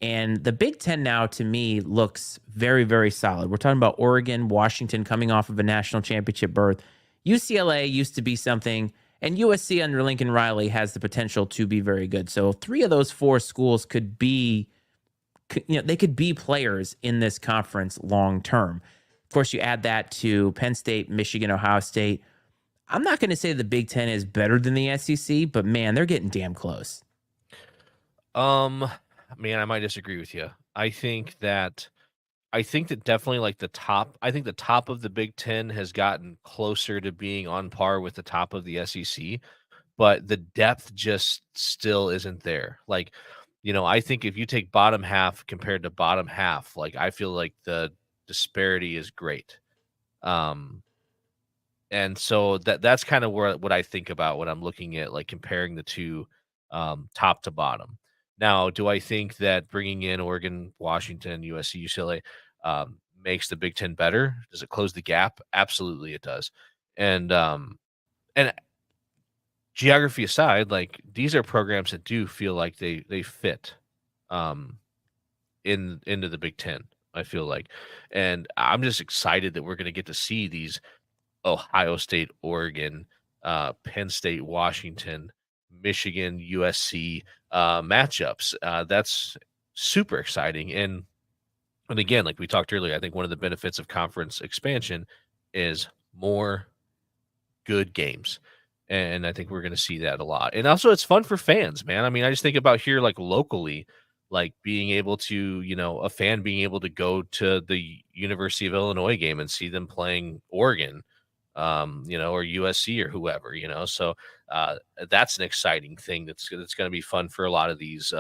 And the Big Ten now, to me, looks very, very solid. We're talking about Oregon, Washington coming off of a national championship berth. UCLA used to be something, and USC under Lincoln Riley has the potential to be very good. So three of those four schools could be, they could be players in this conference long term. Of course, you add that to Penn State, Michigan, Ohio State. I'm not going to say the Big Ten is better than the SEC, but man, they're getting damn close. Man, I might disagree with you. I think that definitely like the top of the Big Ten has gotten closer to being on par with the top of the SEC, but the depth just still isn't there. Like, I think if you take bottom half compared to bottom half, like I feel like the disparity is great. Um, and so that's kind of what I think about when I'm looking at like comparing the two top to bottom. Now, do I think that bringing in Oregon, Washington, USC, UCLA makes the Big Ten better? Does it close the gap? Absolutely, it does. And geography aside, like these are programs that do feel like they fit um, into the Big Ten. I feel like, and I'm just excited that we're going to get to see these Ohio State, Oregon, Penn State, Washington, Michigan, USC matchups. That's super exciting. And again, like we talked earlier, I think one of the benefits of conference expansion is more good games. And I think we're going to see that a lot. And also, it's fun for fans, man. I mean, I just think about here, like locally, like being able to, a fan being able to go to the University of Illinois game and see them playing Oregon, or USC or whoever, So that's an exciting thing that's going to be fun for a lot of these,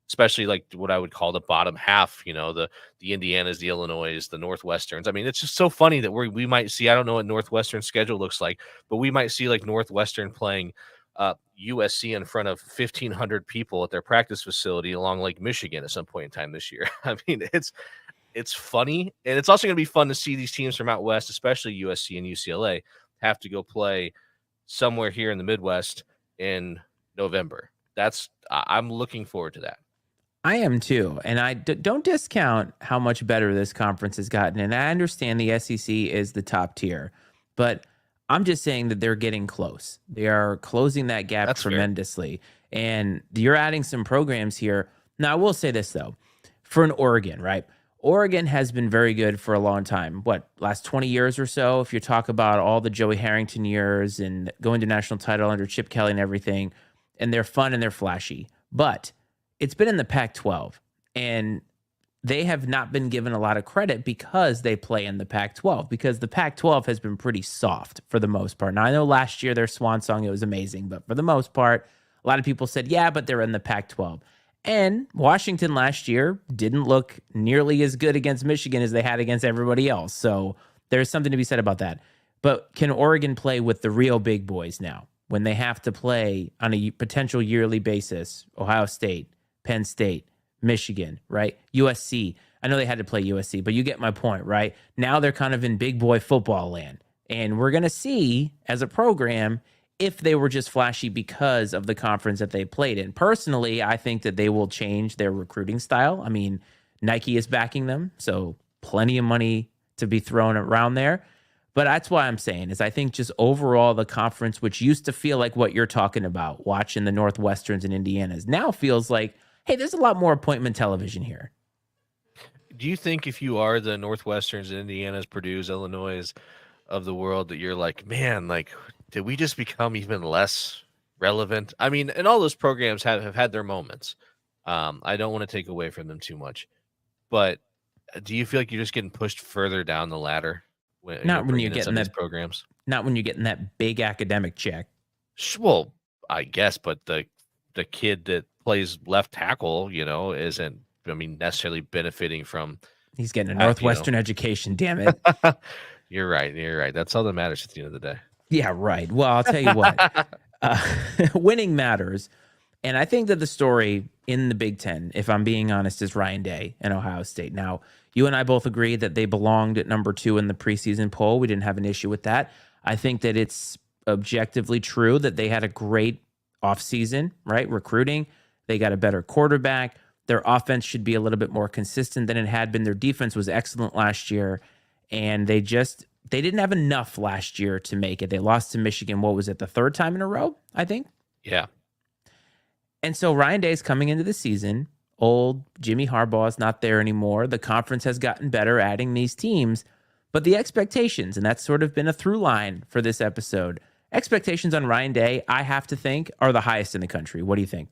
especially like what I would call the bottom half, the Indianas, the Illinois, the Northwesterns. I mean, it's just so funny that we might see, I don't know what Northwestern schedule looks like, but we might see like Northwestern playing USC in front of 1,500 people at their practice facility along Lake Michigan at some point in time this year. I mean, it's funny, and it's also going to be fun to see these teams from out west, especially USC and UCLA, have to go play somewhere here in the Midwest in November. I'm looking forward to that. I am too. And don't discount how much better this conference has gotten. And I understand the SEC is the top tier, but I'm just saying that they're getting close. They are closing that gap That's fair. tremendously. And you're adding some programs here. Now, I will say this, though, for an Oregon, right? Oregon has been very good for a long time. What, last 20 years or so? If you talk about all the Joey Harrington years and going to national title under Chip Kelly and everything, and they're fun and they're flashy. But it's been in the Pac-12, and they have not been given a lot of credit because they play in the Pac-12, because the Pac-12 has been pretty soft for the most part. Now, I know last year their swan song, it was amazing, but for the most part, a lot of people said, yeah, but they're in the Pac-12. And Washington last year didn't look nearly as good against Michigan as they had against everybody else. So there's something to be said about that. But can Oregon play with the real big boys now when they have to play on a potential yearly basis? Ohio State, Penn State, Michigan, right? USC. I know they had to play USC, but you get my point, right? Now they're kind of in big boy football land. And we're going to see as a program if they were just flashy because of the conference that they played in. Personally, I think that they will change their recruiting style. I mean, Nike is backing them, so plenty of money to be thrown around there. But that's why I'm saying is I think just overall the conference, which used to feel like what you're talking about, watching the Northwesterns and Indianas, now feels like, hey, there's a lot more appointment television here. Do you think if you are the Northwesterns, Indianas, Purdue's, Illinois of the world that you're like, man, like, did we just become even less relevant? I mean, and all those programs have had their moments. I don't want to take away from them too much, but Do you feel like you're just getting pushed further down the ladder when Not when you're bringing in some getting of these that programs? not when you're getting that big academic check. Well, I guess, but the kid that plays left tackle, isn't, I mean, necessarily benefiting from He's getting a that, Northwestern education, damn it. You're right. You're right. That's all that matters at the end of the Yeah, right. Well, I'll tell you what. day. Uh, winning matters. And I think that the story in the Big Ten, if I'm being honest, is Ryan Day and Ohio State. Now, you and I both agree that they belonged at number 2 in the preseason poll. We didn't have an issue with that. I think that it's objectively true that they had a great offseason, right? Recruiting. They got a better quarterback. Their offense should be a little bit more consistent than it had been. Their defense was excellent last year. And they didn't have enough last year to make it. They lost to Michigan. What was it? The third time in a row, I think. Yeah. And so Ryan Day is coming into the season. Old Jimmy Harbaugh is not there anymore. The conference has gotten better adding these teams. But the expectations, and that's sort of been a through line for this episode, expectations on Ryan Day, I have to think, are the highest in the country. What do you think?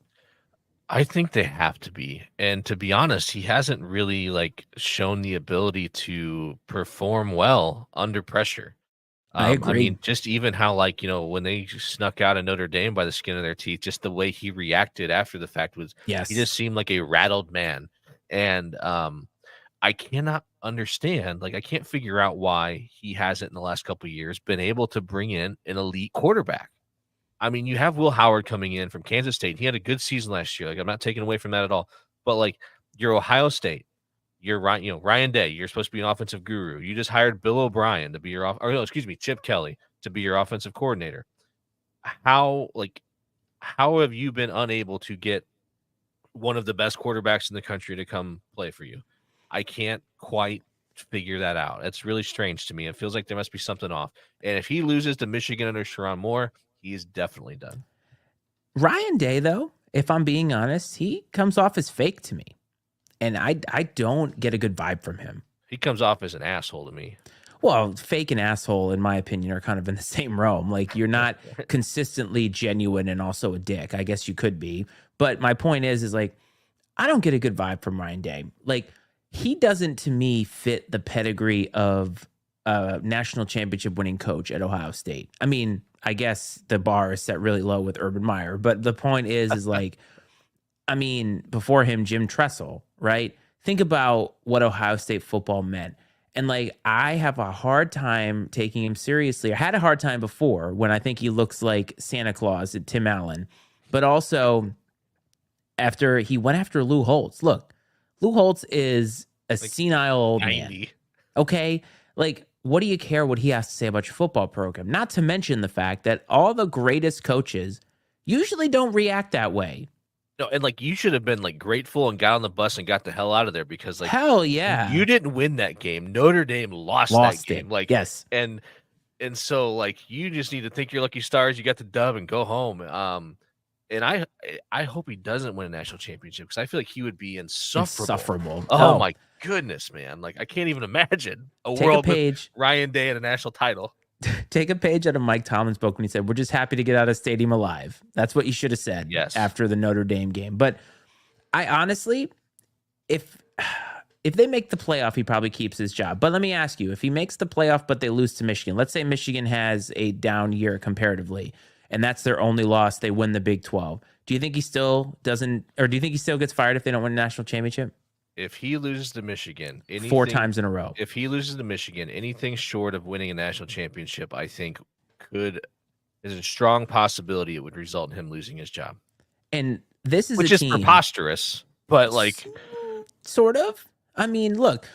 I think they have to be. And to be honest, he hasn't really shown the ability to perform well under pressure. I I agree. mean, just even how when they snuck out of Notre Dame by the skin of their teeth, just the way he reacted after the fact was Yes. he just seemed like a rattled man. And I cannot understand, I can't figure out why he hasn't in the last couple of years been able to bring in an elite quarterback. I mean, you have Will Howard coming in from Kansas State. He had a good season last year. I'm not taking away from that at all. But you're Ohio State. You're right. Ryan Day. You're supposed to be an offensive guru. You just hired Bill O'Brien to be your Chip Kelly to be your offensive coordinator. How have you been unable to get one of the best quarterbacks in the country to come play for you? I can't quite figure that out. It's really strange to me. It feels like there must be something off. And if he loses to Michigan under Sharon Moore, he is definitely done. Ryan Day, though, if I'm being honest, he comes off as fake to me. And I don't get a good vibe from him. He comes off as an asshole to me. Well, fake and asshole, in my opinion, are kind of in the same realm. You're not consistently genuine and also a dick. I guess you could be. But my point is I don't get a good vibe from Ryan Day. He doesn't, to me, fit the pedigree of a national championship winning coach at Ohio State. I mean, I guess the bar is set really low with Urban Meyer. But the point is I mean, before him, Jim Tressel, right? Think about what Ohio State football meant. And I have a hard time taking him seriously. I had a hard time before when I think he looks like Santa Claus at Tim Allen. But also after he went after Lou Holtz. Look, Lou Holtz is a senile old 90. man. Okay? What do you care what he has to say about your football program? Not to mention the fact that all the greatest coaches usually don't react that way. No, and you should have been grateful and got on the bus and got the hell out of there because hell yeah, you didn't win that game. Notre Dame lost that game. Yes, and so you just need to thank your lucky stars. You got the dub and go home. And I hope he doesn't win a national championship because I feel like he would be insufferable. Oh my goodness, man! I can't even imagine a world with Ryan Day and a national title. Take a page out of Mike Tomlin's book when he said, "We're just happy to get out of stadium alive." That's what you should have said after the Notre Dame game. But I honestly, if they make the playoff, he probably keeps his job. But let me ask you, if he makes the playoff but they lose to Michigan, let's say Michigan has a down year comparatively, and that's their only loss, they win the Big 12. Do you think he still doesn't, or do you think he still gets fired if they don't win a national championship? If he loses to Michigan, 4 times in a row. If he loses to Michigan, anything short of winning a national championship, I think is a strong possibility it would result in him losing his job. And this is which is preposterous, but sort of. I mean, look,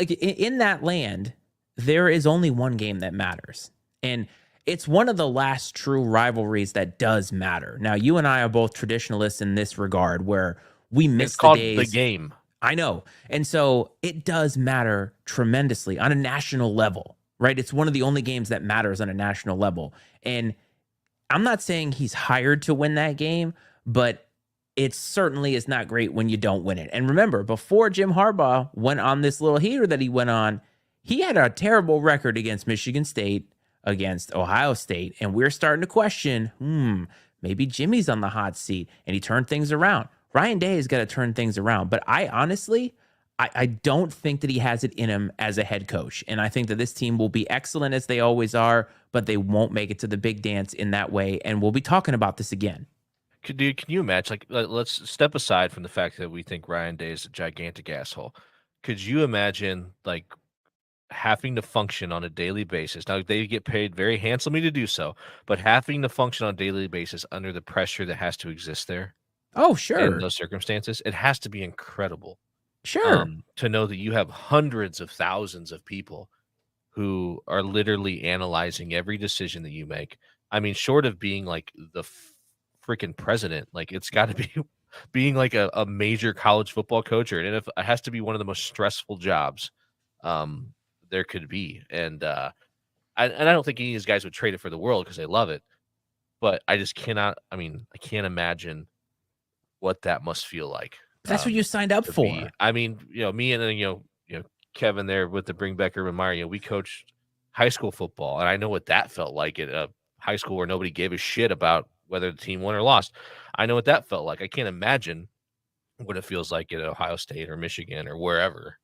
in that land, there is only one game that matters, and it's one of the last true rivalries that does matter. Now, you and I are both traditionalists in this regard, where we miss the days. The game. I know. And so it does matter tremendously on a national level, right? It's one of the only games that matters on a national level. And I'm not saying he's hired to win that game, but it certainly is not great when you don't win it. And remember, before Jim Harbaugh went on this little heater that he went on, he had a terrible record against Michigan State, against Ohio State. And we're starting to question, maybe Jimmy's on the hot seat, and he turned things around. Ryan Day has got to turn things around. But I I don't think that he has it in him as a head coach. And I think that this team will be excellent as they always are, but they won't make it to the big dance in that way. And we'll be talking about this again. Can you imagine? Like, let's step aside from the fact that we think Ryan Day is a gigantic asshole. Could you imagine like having to function on a daily basis? Now they get paid very handsomely to do so, but having to function on a daily basis under the pressure that has to exist there Oh, in sure. those circumstances, it has to be incredible. Sure. To know that you have hundreds of thousands of people who are literally analyzing every decision that you make. I mean, short of being like the freaking president, like it's got to be being like a major college football coach, or it has to be one of the most stressful jobs um, there could be. And I don't think any of these guys would trade it for the world because they love it. But I just cannot. I mean, I can't imagine what that must feel like. That's what you signed up To be, for. I mean, me and then Kevin there with the bring back Urban Meyer. We coached high school football, and I know what that felt like at a high school where nobody gave a shit about whether the team won or lost. I know what that felt like. I can't imagine what it feels like at Ohio State or Michigan or wherever,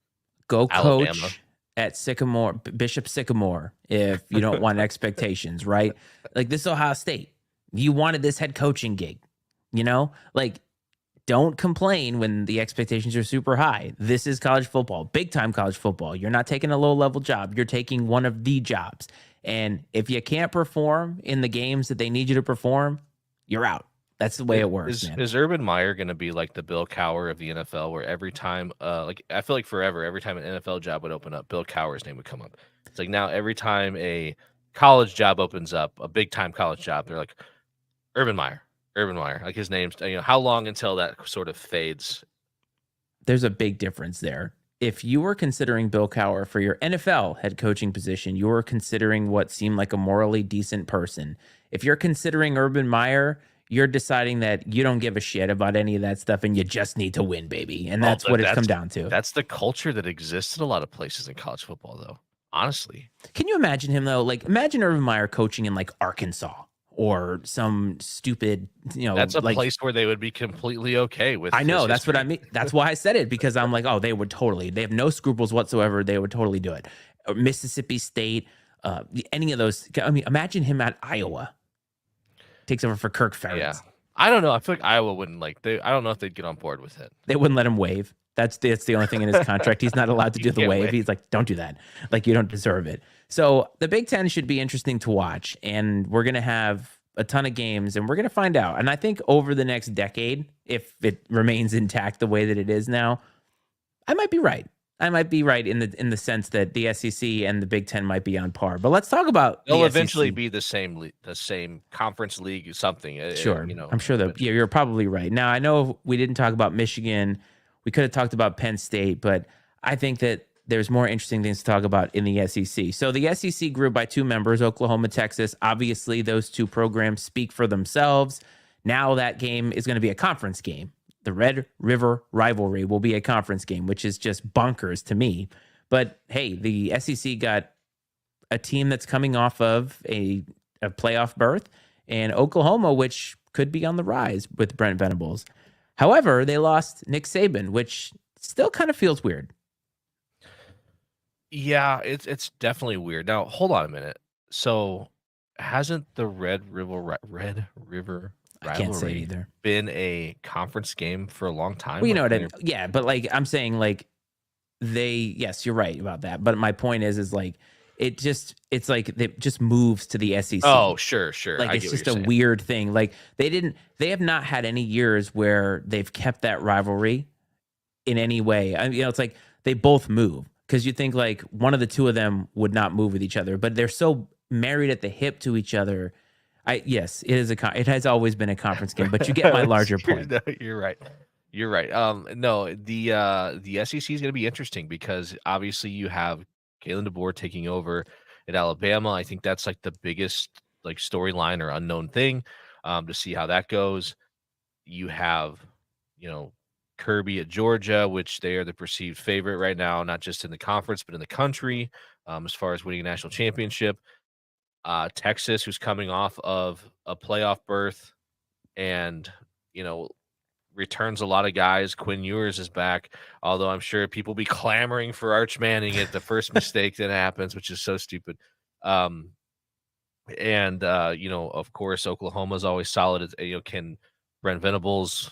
Go Alabama. coach at Bishop Sycamore if you don't want expectations, right? Like this is Ohio State. You wanted this head coaching gig, like don't complain when the expectations are super high. This is college football, big time college football. You're not taking a low level job. You're taking one of the jobs. And if you can't perform in the games that they need you to perform, you're out. That's the way it works, man. Is Urban Meyer going to be like the Bill Cowher of the NFL, where every time, like I feel like forever, every time an NFL job would open up, Bill Cowher's name would come up. It's like now every time a college job opens up, a big time college job, they're like Urban Meyer, like his name's. How long until that sort of fades? There's a big difference there. If you were considering Bill Cowher for your NFL head coaching position, you were considering what seemed like a morally decent person. If you're considering Urban Meyer, you're deciding that you don't give a shit about any of that stuff and you just need to win, baby. And that's what it's come down to. That's the culture that exists in a lot of places in college football, though. Honestly. Can you imagine him, though? Like, imagine Urban Meyer coaching in like Arkansas or some stupid, that's a like, place where they would be completely okay with. I know that's what I mean. That's why I said it, because I'm like, oh, they have no scruples whatsoever. They would totally do it. Or Mississippi State, any of those. I mean, imagine him at Iowa. Takes over for Kirk Ferentz. Yeah. I don't know. I feel like Iowa wouldn't I don't know if they'd get on board with it. They wouldn't let him waive. That's the only thing in his contract. He's not allowed to do the waive. He's like, don't do that. Like, you don't deserve it. So the Big Ten should be interesting to watch. And we're going to have a ton of games and we're going to find out. And I think over the next decade, if it remains intact the way that it is now, I might be right. I might be right in the sense that the SEC and the Big Ten might be on par. But let's talk about they'll the eventually SEC. be the same conference league, something. Sure, I'm sure that you're probably right. Now I know we didn't talk about Michigan. We could have talked about Penn State, but I think that there's more interesting things to talk about in the SEC. So the SEC grew by 2 members, Oklahoma, Texas. Obviously, those 2 programs speak for themselves. Now that game is going to be a conference game. The Red River rivalry will be a conference game, which is just bonkers to me. But hey, the SEC got a team that's coming off of a playoff berth, and Oklahoma, which could be on the rise with Brent Venables. However, they lost Nick Saban, which still kind of feels weird. Yeah, it's definitely weird. Now, hold on a minute. So, hasn't the Red River I can't say it rivalry either. been a conference game for a long time? Well, you know Like, what? Yeah, but like I'm saying, like yes, you're right about that. But my point is like it's like it just moves to the SEC. Oh, sure. Like I it's get what just you're a saying. weird thing. Like they have not had any years where they've kept that rivalry in any way. I mean, it's like they both move, because you think like one of the 2 of them would not move with each other, but they're so married at the hip to each other. Yes, it has always been a conference game, but you get my larger point. No, you're right. You're right. No, the SEC is going to be interesting because obviously you have Kalen DeBoer taking over at Alabama. I think that's like the biggest like storyline or unknown thing to see how that goes. You have, Kirby at Georgia, which they are the perceived favorite right now, not just in the conference but in the country as far as winning a national championship. Texas, who's coming off of a playoff berth, and returns a lot of guys. Quinn Ewers is back, although I'm sure people will be clamoring for Arch Manning at the first mistake that happens, which is so stupid. Um, and of course, Oklahoma's always solid. Can Brent Venables,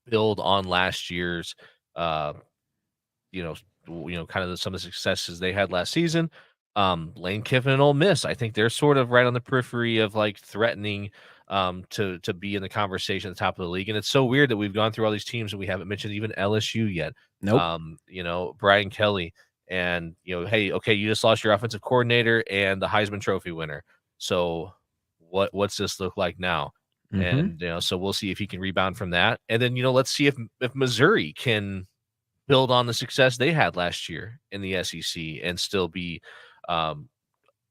build on last year's, uh, you know, kind of some of the successes they had last season. Lane Kiffin and Ole Miss, I think they're sort of right on the periphery of like threatening to be in the conversation at the top of the league. And it's so weird that we've gone through all these teams and we haven't mentioned even LSU yet. Nope. Brian Kelly and hey, okay, you just lost your offensive coordinator and the Heisman Trophy winner. So what's this look like now? Mm-hmm. And so we'll see if he can rebound from that. And then let's see if Missouri can build on the success they had last year in the SEC and still be um,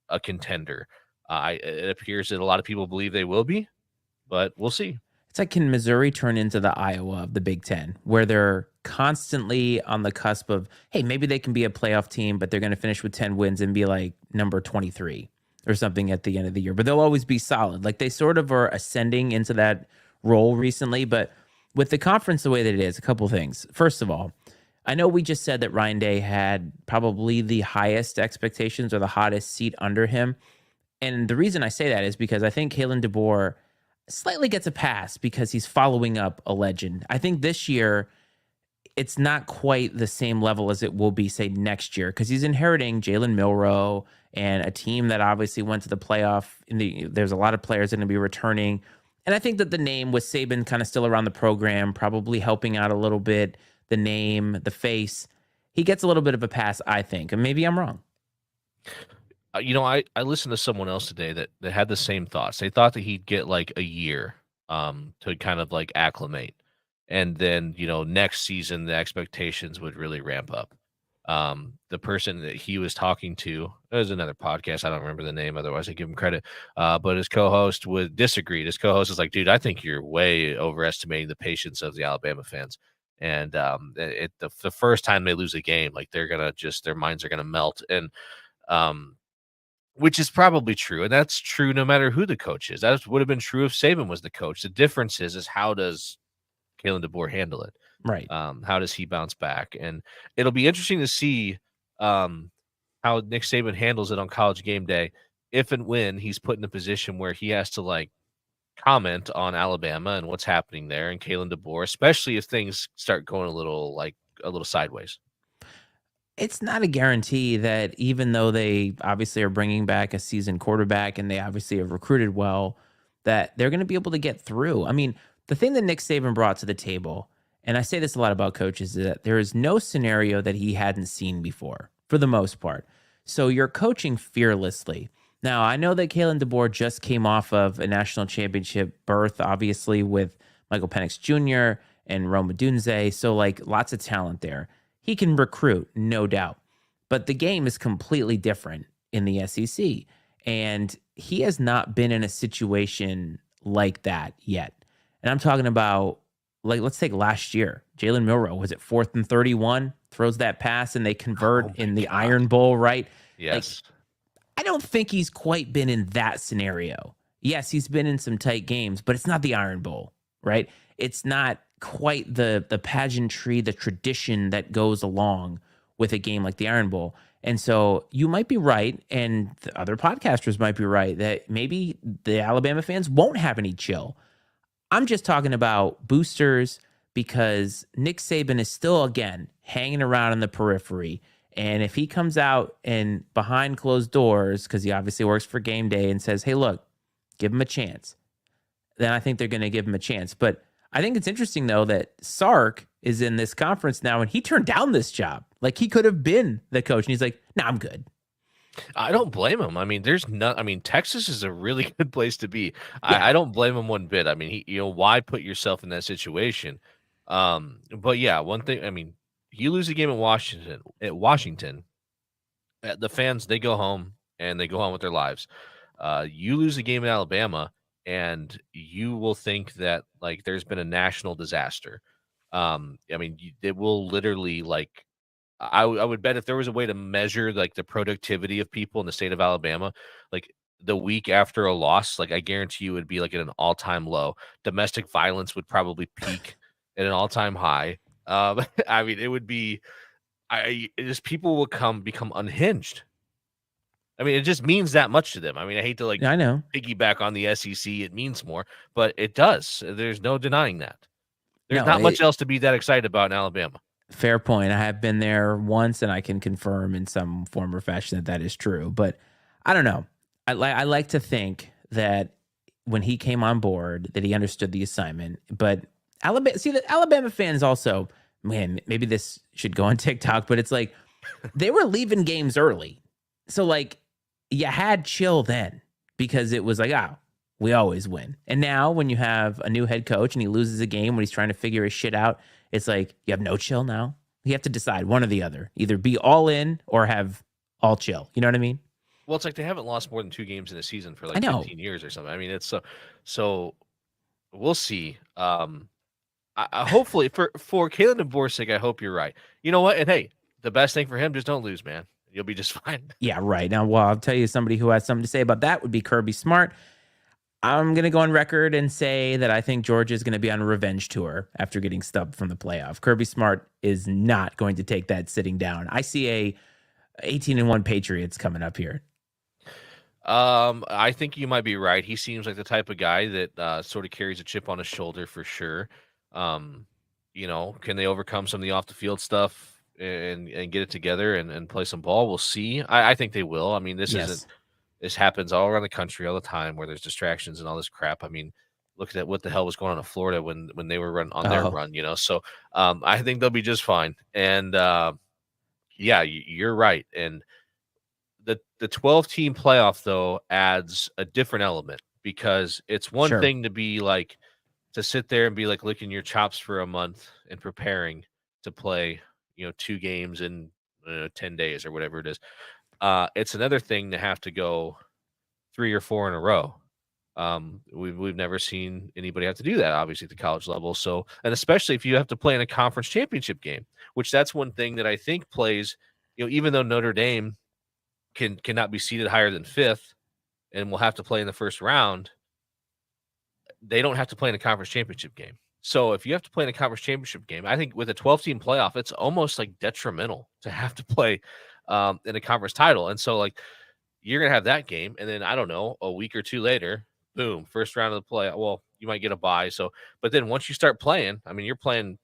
a contender. It appears that a lot of people believe they will be, but we'll see. It's like, can Missouri turn into the Iowa of the Big Ten, where they're constantly on the cusp of, hey, maybe they can be a playoff team, but they're going to finish with 10 wins and be like number 23 or something at the end of the year. But they'll always be solid. Like, they sort of are ascending into that role recently. But with the conference the way that it is, a couple things. First of all, I know we just said that Ryan Day had probably the highest expectations or the hottest seat under him. And the reason I say that is because I think Kalen DeBoer slightly gets a pass because he's following up a legend. I think this year it's not quite the same level as it will be, say, next year, because he's inheriting Jalen Milroe and a team that obviously went to the playoff. There's a lot of players that are going to be returning. And I think that the name with Saban kind of still around the program, probably helping out a little bit, the name, the face, he gets a little bit of a pass, I think. And maybe I'm wrong. I listened to someone else today that had the same thoughts. They thought that he'd get like a year to kind of like acclimate. And then, next season the expectations would really ramp up. The person that he was talking to, there's another podcast, I don't remember the name, otherwise I give him credit. But his co-host would disagree. His co-host is like, dude, I think you're way overestimating the patience of the Alabama fans. And the first time they lose a game, like they're gonna their minds are gonna melt. And um which is probably true, and that's true no matter who the coach is. That would have been true if Saban was the coach. The difference is how does Kalen DeBoer handle it? Right. How does he bounce back? And it'll be interesting to see how Nick Saban handles it on College Game Day, if and when he's put in a position where he has to like comment on Alabama and what's happening there, and Kalen DeBoer, especially if things start going a little sideways. It's not a guarantee that even though they obviously are bringing back a seasoned quarterback and they obviously have recruited well, that they're going to be able to get through. I mean, the thing that Nick Saban brought to the table, and I say this a lot about coaches, is that there is no scenario that he hadn't seen before, for the most part. So you're coaching fearlessly. Now, I know that Kalen DeBoer just came off of a national championship berth, obviously, with Michael Penix Jr. and Rome Odunze. So, like, lots of talent there. He can recruit, no doubt. But the game is completely different in the SEC. And he has not been in a situation like that yet. And I'm talking about, like, let's take last year. Jalen Milroe, was it 4th and 31? Throws that pass and they convert Oh my in the God. Iron Bowl, right? Yes. Like, I don't think he's quite been in that scenario. Yes, he's been in some tight games, but it's not the Iron Bowl, right? It's not quite the pageantry, the tradition that goes along with a game like the Iron Bowl. And so you might be right, and the other podcasters might be right, that maybe the Alabama fans won't have any chill. I'm just talking about boosters because Nick Saban is still, again, hanging around in the periphery. And if he comes out and behind closed doors, because he obviously works for game day and says, hey, look, give him a chance, then I think they're going to give him a chance. But I think it's interesting, though, that Sark is in this conference now and he turned down this job. Like, he could have been the coach. And he's like, nah, I'm good. I don't blame him. I mean, Texas is a really good place to be. Yeah. I don't blame him one bit. I mean, why put yourself in that situation? But yeah, one thing, I mean, you lose a game at Washington, the fans, they go home and they go on with their lives. You lose a game in Alabama and you will think that like there's been a national disaster. I mean, it will literally like I would bet if there was a way to measure like the productivity of people in the state of Alabama, like the week after a loss, like I guarantee you would be like at an all-time low. Domestic violence would probably peak at an all-time high. I mean, it would be it just people will become unhinged. I mean, it just means that much to them. I mean, I hate to like I know. piggyback on the SEC. It means more, but it does. There's no denying that. There's No, not much else to be that excited about in Alabama. fair point. I have been there once, and I can confirm in some form or fashion that that is true. But I don't know. I like to think that when he came on board, that he understood the assignment. But the Alabama fans also, man, maybe this should go on TikTok, but it's like they were leaving games early, so like you had chill then because it was like, oh, we always win. And now when you have a new head coach and he loses a game when he's trying to figure his shit out, it's like you have no chill now. You have to decide one or the other. Either be all in or have all chill. You know what I mean? Well, it's like they haven't lost more than 2 games in a season for I like know. 15 years or something. I mean, it's so we'll see. I hopefully for Kalen DeBoer's sake, I hope you're right. You know what? And hey, the best thing for him, just don't lose, man. You'll be just fine. Yeah, right. Now, well, I'll tell you somebody who has something to say about that would be Kirby Smart. I'm going to go on record and say that I think Georgia is going to be on a revenge tour after getting stubbed from the playoff. Kirby Smart is not going to take that sitting down. I see a 18-1 Patriots coming up here. I think you might be right. He seems like the type of guy that sort of carries a chip on his shoulder for sure. Can they overcome some of the off the field stuff and get it together and play some ball? We'll see. I think they will. I mean, Yes. this happens all around the country all the time where there's distractions and all this crap. I mean, look at what the hell was going on in Florida when they were on their Oh, run, So I think they'll be just fine. And yeah, you're right. And the 12 team playoff though adds a different element because it's one sure. thing to be like to sit there and be like licking your chops for a month and preparing to play 2 games in 10 days or whatever it is. It's another thing to have to go 3 or 4 in a row. We've never seen anybody have to do that, obviously, at the college level. So, and especially if you have to play in a conference championship game, which that's one thing that I think plays. Even though Notre Dame cannot be seated higher than 5th and will have to play in the first round, they don't have to play in a conference championship game. So if you have to play in a conference championship game, I think with a 12-team playoff, it's almost like detrimental to have to play in a conference title. And so like you're gonna have that game, and then I don't know, a week or 2 later, boom, first round of the play. Well, you might get a bye. So, but then once you start playing, I mean, you're playing.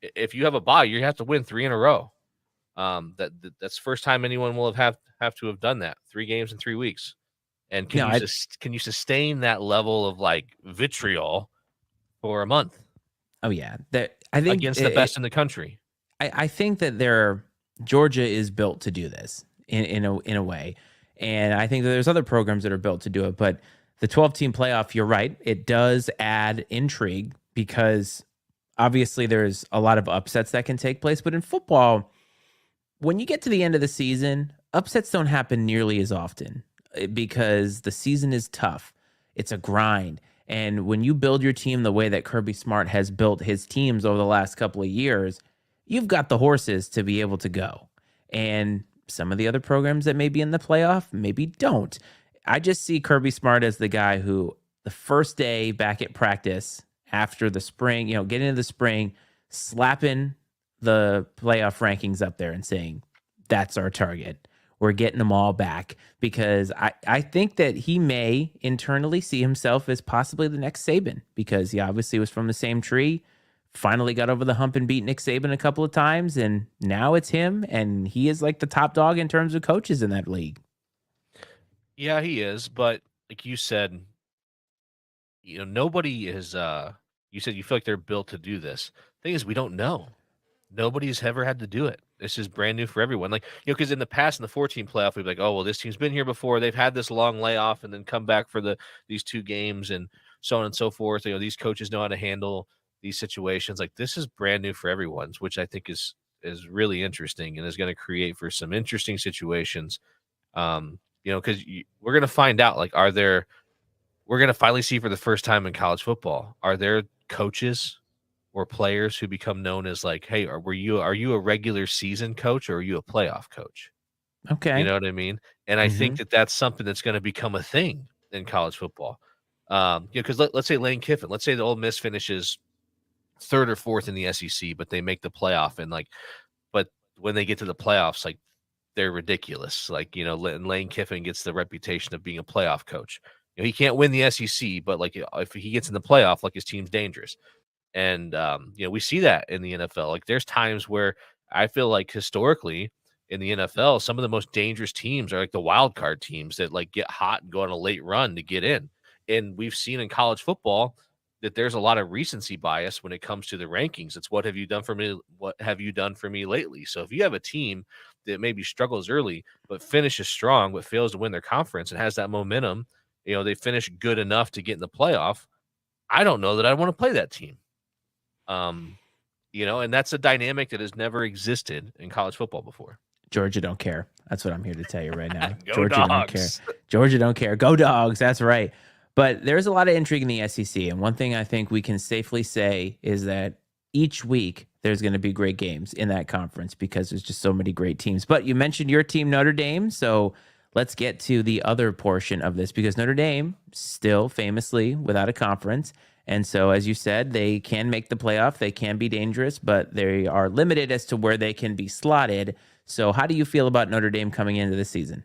If you have a bye, you have to win 3 in a row. That's the first time anyone will have to have done that. 3 games in 3 weeks. And No, can you sustain that level of like vitriol for a month oh yeah. I think against the best in the country? I think that Georgia is built to do this in a way, and I think that there's other programs that are built to do it. But the 12-team playoff, you're right, it does add intrigue because obviously there's a lot of upsets that can take place. But in football, when you get to the end of the season, upsets don't happen nearly as often because the season is tough. It's a grind. And when you build your team the way that Kirby Smart has built his teams over the last couple of years, you've got the horses to be able to go. And some of the other programs that may be in the playoff maybe don't. I just see Kirby Smart as the guy who the first day back at practice after the spring, getting into the spring, slapping the playoff rankings up there and saying, that's our target. We're getting them all back because I think that he may internally see himself as possibly the next Saban because he obviously was from the same tree, finally got over the hump and beat Nick Saban a couple of times, and now it's him, and he is like the top dog in terms of coaches in that league. Yeah, he is. But like you said, nobody is. You said you feel like they're built to do this. Thing is, we don't know. Nobody's ever had to do it. This is brand new for everyone. Like, because in the past, in the 14 playoff, we'd be like, oh, well, this team's been here before. They've had this long layoff and then come back for these 2 games and so on and so forth. These coaches know how to handle these situations. Like, this is brand new for everyone, which I think is really interesting and is going to create for some interesting situations. Because we're going to find out, like, we're going to finally see for the first time in college football, are there coaches or players who become known as like, hey, are you a regular season coach or are you a playoff coach? You Okay. know what I mean? And I think Hmm. that that's something that's going to become a thing in college football. Because let's say Lane Kiffin, let's say the Ole Miss finishes third or fourth in the SEC, but they make the playoff, and but when they get to the playoffs, they're ridiculous. Lane Kiffin gets the reputation of being a playoff coach. He can't win the SEC, but if he gets in the playoff, his team's dangerous. And we see that in the NFL. There's times where I feel like historically in the NFL, some of the most dangerous teams are the wild card teams that get hot and go on a late run to get in. And we've seen in college football that there's a lot of recency bias when it comes to the rankings. It's what have you done for me? What have you done for me lately? So if you have a team that maybe struggles early but finishes strong but fails to win their conference and has that momentum, they finish good enough to get in the playoff. I don't know that I want to play that team. Um, and that's a dynamic that has never existed in college football before. Georgia don't care. That's what I'm here to tell you right now. Go Georgia don't care. dogs. Georgia don't care. Go dogs. That's right. But there's a lot of intrigue in the SEC. And one thing I think we can safely say is that each week there's going to be great games in that conference because there's just so many great teams. But you mentioned your team, Notre Dame. So let's get to the other portion of this because Notre Dame still famously without a conference. And so, as you said, they can make the playoff. They can be dangerous, but they are limited as to where they can be slotted. So, how do you feel about Notre Dame coming into this season?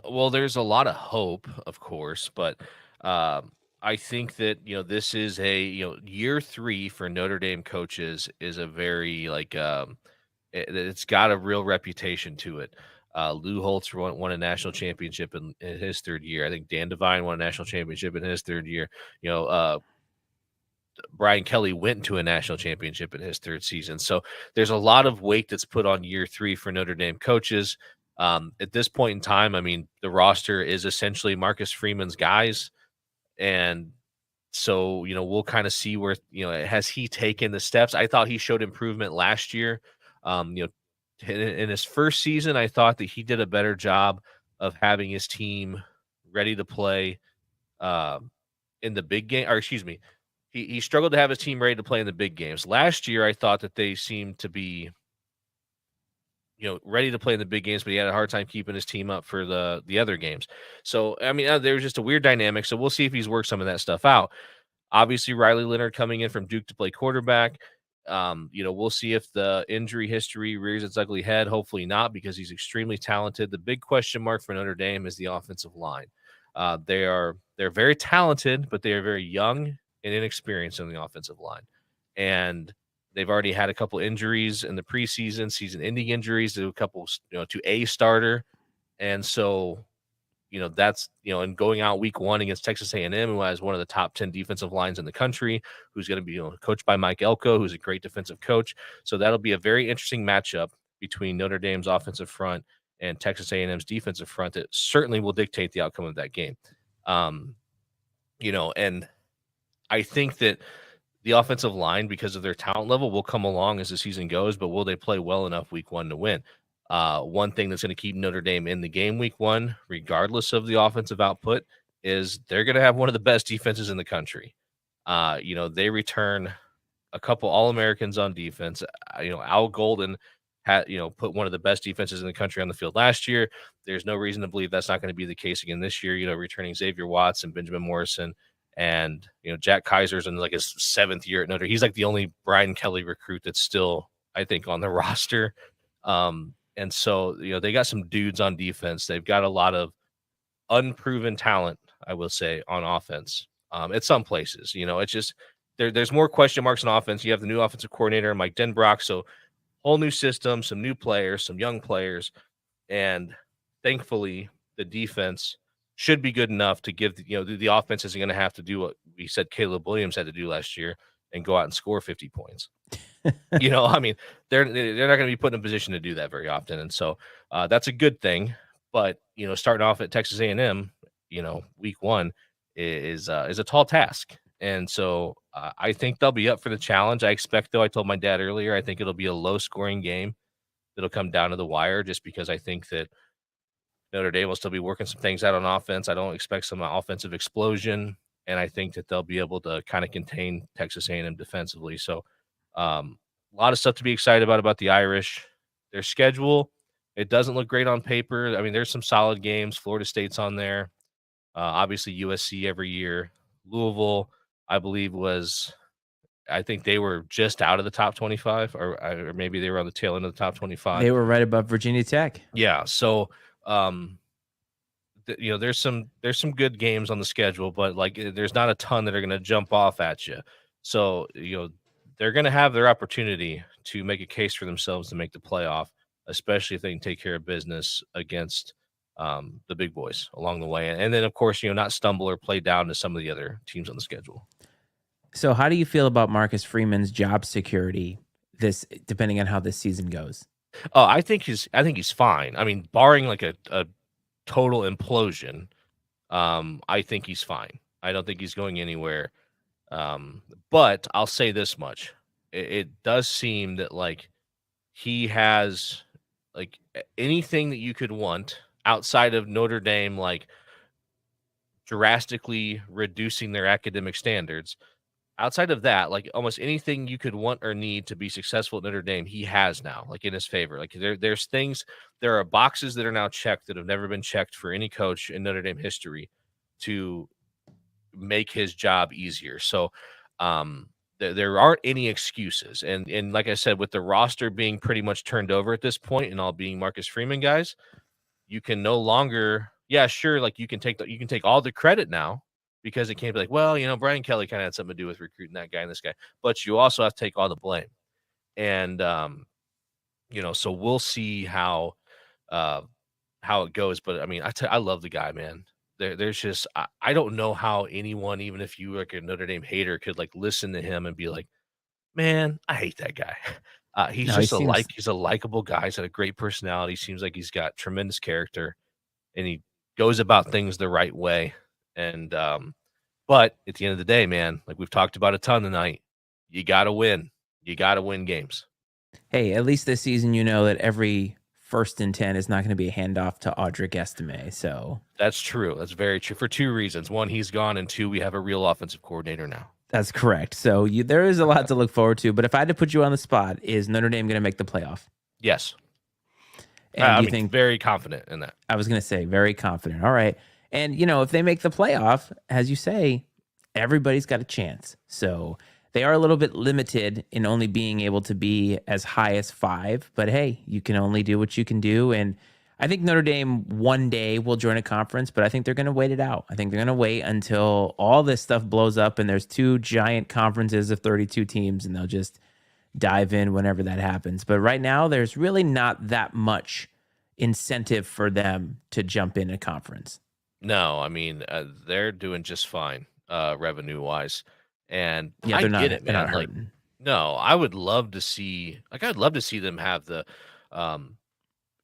Well, there's a lot of hope, of course, but I think that this is a year 3 for Notre Dame coaches is a very it's got a real reputation to it. Lou Holtz won a national championship in his third year. I think Dan Devine won a national championship in his third year. Brian Kelly went to a national championship in his third season. So there's a lot of weight that's put on year 3 for Notre Dame coaches. At this point in time, I mean, the roster is essentially Marcus Freeman's guys. And so, we'll kind of see where, has he taken the steps? I thought he showed improvement last year. In his first season, I thought that he did a better job of having his team ready to play in the big game, or excuse me, he struggled to have his team ready to play in the big games. Last year, I thought that they seemed to be, ready to play in the big games, but he had a hard time keeping his team up for the other games. So, I mean, there was just a weird dynamic. So we'll see if he's worked some of that stuff out. Obviously, Riley Leonard coming in from Duke to play quarterback. We'll see if the injury history rears its ugly head. Hopefully not, because he's extremely talented. The big question mark for Notre Dame is the offensive line. They're very talented, but they are very young and inexperienced on the offensive line. And they've already had a couple injuries in the preseason, season-ending injuries to a couple, to a starter. And so, that's, and going out week 1 against Texas A&M, who has one of the top 10 defensive lines in the country, who's going to be coached by Mike Elko, who's a great defensive coach. So that'll be a very interesting matchup between Notre Dame's offensive front and Texas A&M's defensive front that certainly will dictate the outcome of that game. And I think that the offensive line, because of their talent level, will come along as the season goes, but will they play well enough week 1 to win? One thing that's going to keep Notre Dame in the game week 1, regardless of the offensive output, is they're going to have one of the best defenses in the country. They return a couple All-Americans on defense. Al Golden had, put one of the best defenses in the country on the field last year. There's no reason to believe that's not going to be the case again this year, returning Xavier Watts and Benjamin Morrison. And, Jack Kaiser's in his 7th year at Notre Dame. He's the only Brian Kelly recruit that's still, I think, on the roster. And so, they got some dudes on defense. They've got a lot of unproven talent, I will say, on offense. At some places, it's just there's more question marks on offense. You have the new offensive coordinator, Mike Denbrock. So whole new system, some new players, some young players. And thankfully, the defense should be good enough to give the offense isn't going to have to do what we said Caleb Williams had to do last year and go out and score 50 points. I mean, they're not going to be put in a position to do that very often, and so that's a good thing. But starting off at Texas A&M, week 1 is a tall task, and so I think they'll be up for the challenge. I expect, though, I told my dad earlier, I think it'll be a low-scoring game that'll come down to the wire, just because I think that Notre Dame will still be working some things out on offense. I don't expect some offensive explosion, and I think that they'll be able to kind of contain Texas A&M defensively. So a lot of stuff to be excited about the Irish. Their schedule It doesn't look great on paper. I mean, there's some solid games. Florida State's on there. Obviously, USC every year. Louisville, I believe, I think they were just out of the top 25, or maybe they were on the tail end of the top 25. They were right above Virginia Tech. Yeah. So, um, there's some good games on the schedule, but like there's not a ton that are going to jump off at you. So they're going to have their opportunity to make a case for themselves to make the playoff, especially if they can take care of business against the big boys along the way, and then of course not stumble or play down to some of the other teams on the schedule. So how do you feel about Marcus Freeman's job security depending on how this season goes? Oh, I think he's fine. I mean, barring like a total implosion, I think he's fine. I don't think he's going anywhere. But I'll say this much. It does seem that like he has like anything that you could want outside of Notre Dame, like drastically reducing their academic standards. Outside of that, like almost anything you could want or need to be successful at Notre Dame, he has now, like in his favor. Like there are boxes that are now checked that have never been checked for any coach in Notre Dame history to make his job easier. So there aren't any excuses. And like I said, with the roster being pretty much turned over at this point and all being Marcus Freeman guys, you can no longer, yeah, sure, like you can take all the credit now because it can't be like, well, Brian Kelly kind of had something to do with recruiting that guy and this guy, but you also have to take all the blame. And so we'll see how it goes. But I mean, I love the guy, man. There's just I don't know how anyone, even if you like a Notre Dame hater, could like listen to him and be like, man, I hate that guy. He's No, he just seems he's a likable guy. He's got a great personality. Seems like he's got tremendous character, and he goes about things the right way. And but at the end of the day, man, like we've talked about a ton tonight, you got to win. You got to win games. hey, at least this season you know that every 1st and 10 is not going to be a handoff to Audric Estime. So That's true. That's very true for two reasons. One, he's gone, and two, we have a real offensive coordinator now. that's correct. So there is a lot to look forward to. But if I had to put you on the spot, is Notre Dame going to make the playoff? Yes. And do you think very confident in that? I was going to say very confident. All right. And, if they make the playoff, as you say, everybody's got a chance. So they are a little bit limited in only being able to be as high as 5. But, hey, you can only do what you can do. And I think Notre Dame one day will join a conference, but I think they're going to wait it out. I think they're going to wait until all this stuff blows up and there's 2 giant conferences of 32 teams, and they'll just dive in whenever that happens. But right now, there's really not that much incentive for them to jump in a conference. No, I mean they're doing just fine revenue wise, and Yeah, I they're not. get it, They're man. not Like, hurting. no, I'd love to see them have the um,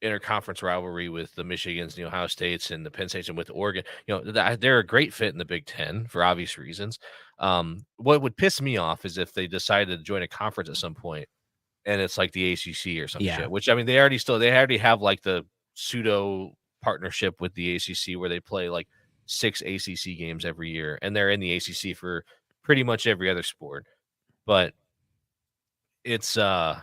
interconference rivalry with the Michigans, the Ohio States, and the Penn States, and with Oregon. They're a great fit in the Big Ten for obvious reasons. What would piss me off is if they decided to join a conference at some point and it's like the ACC or some Yeah. shit. Which I mean, they already have like the pseudo partnership with the ACC where they play like 6 ACC games every year, and they're in the ACC for pretty much every other sport. But it's yeah,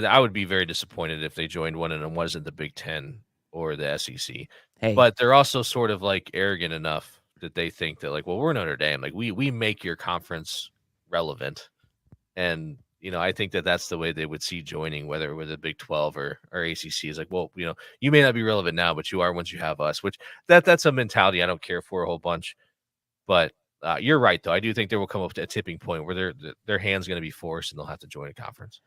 I would be very disappointed if they joined one and it wasn't the Big Ten or the SEC. Hey, But they're also sort of like arrogant enough that they think that like, well, we're Notre Dame, like we make your conference relevant. And I think that that's the way they would see joining, whether with a Big 12 or ACC, is like, well, you may not be relevant now, but you are once you have us. Which that's a mentality I don't care for a whole bunch. But you're right, though. I do think there will come up to a tipping point where their hands going to be forced and they'll have to join a conference.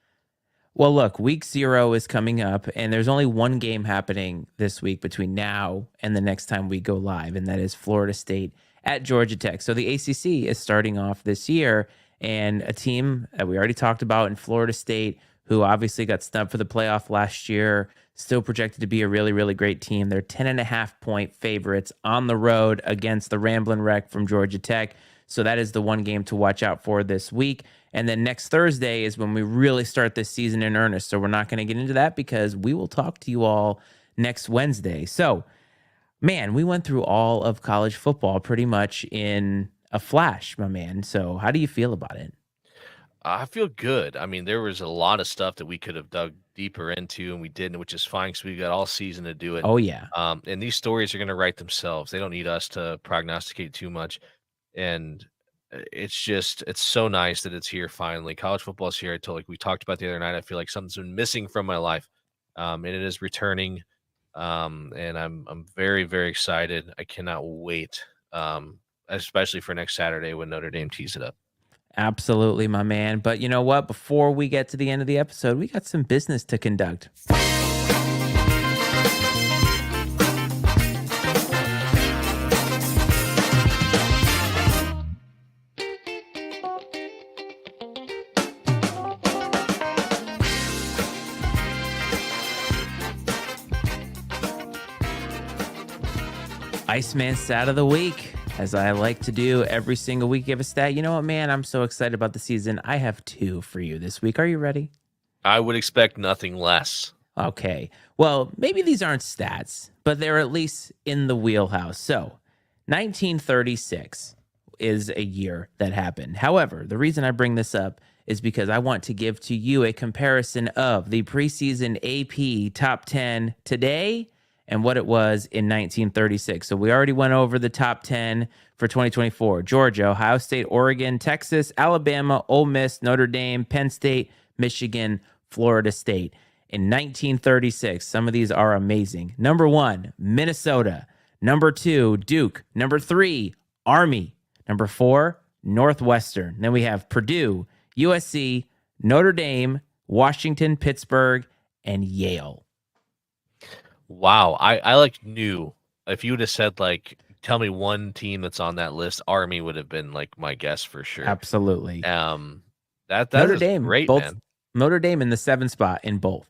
well, look, week 0 is coming up, and there's only one game happening this week between now and the next time we go live, and that is Florida State at Georgia Tech. So the ACC is starting off this year, and a team that we already talked about in Florida State, who obviously got snubbed for the playoff last year, still projected to be a really, really great team. They're 10.5-point favorites on the road against the Ramblin' Wreck from Georgia Tech. So that is the one game to watch out for this week. And then next Thursday is when we really start this season in earnest. So we're not going to get into that because we will talk to you all next Wednesday. So, man, we went through all of college football pretty much in a flash, my man. So how do you feel about it? I feel good. I mean, there was a lot of stuff that we could have dug deeper into, and we didn't, which is fine because we got all season to do it. Oh, yeah. And these stories are going to write themselves. They don't need us to prognosticate too much. And it's so nice that it's here finally. College football is here. Like we talked about the other night, I feel like something's been missing from my life, and it is returning. And I'm very, very excited. I cannot wait, especially for next Saturday when Notre Dame tees it up. Absolutely, my man. But you know what? Before we get to the end of the episode, we got some business to conduct. Iceman stat of the week. As I like to do every single week, give a stat. You know what, man? I'm so excited about the season. I have 2 for you this week. Are you ready? I would expect nothing less. Okay. Well, maybe these aren't stats, but they're at least in the wheelhouse. So, 1936 is a year that happened. However, the reason I bring this up is because I want to give to you a comparison of the preseason AP top 10 today and what it was in 1936. So we already went over the top 10 for 2024. Georgia, Ohio State, Oregon, Texas, Alabama, Ole Miss, Notre Dame, Penn State, Michigan, Florida State. In 1936, some of these are amazing. Number 1, Minnesota. Number 2, Duke. Number 3, Army. Number 4, Northwestern. Then we have Purdue, USC, Notre Dame, Washington, Pittsburgh, and Yale. Wow, I like knew if you would have said like tell me one team that's on that list, Army would have been like my guess for sure. Absolutely. That Notre is Dame, great, both man. Notre Dame in the 7th spot in both.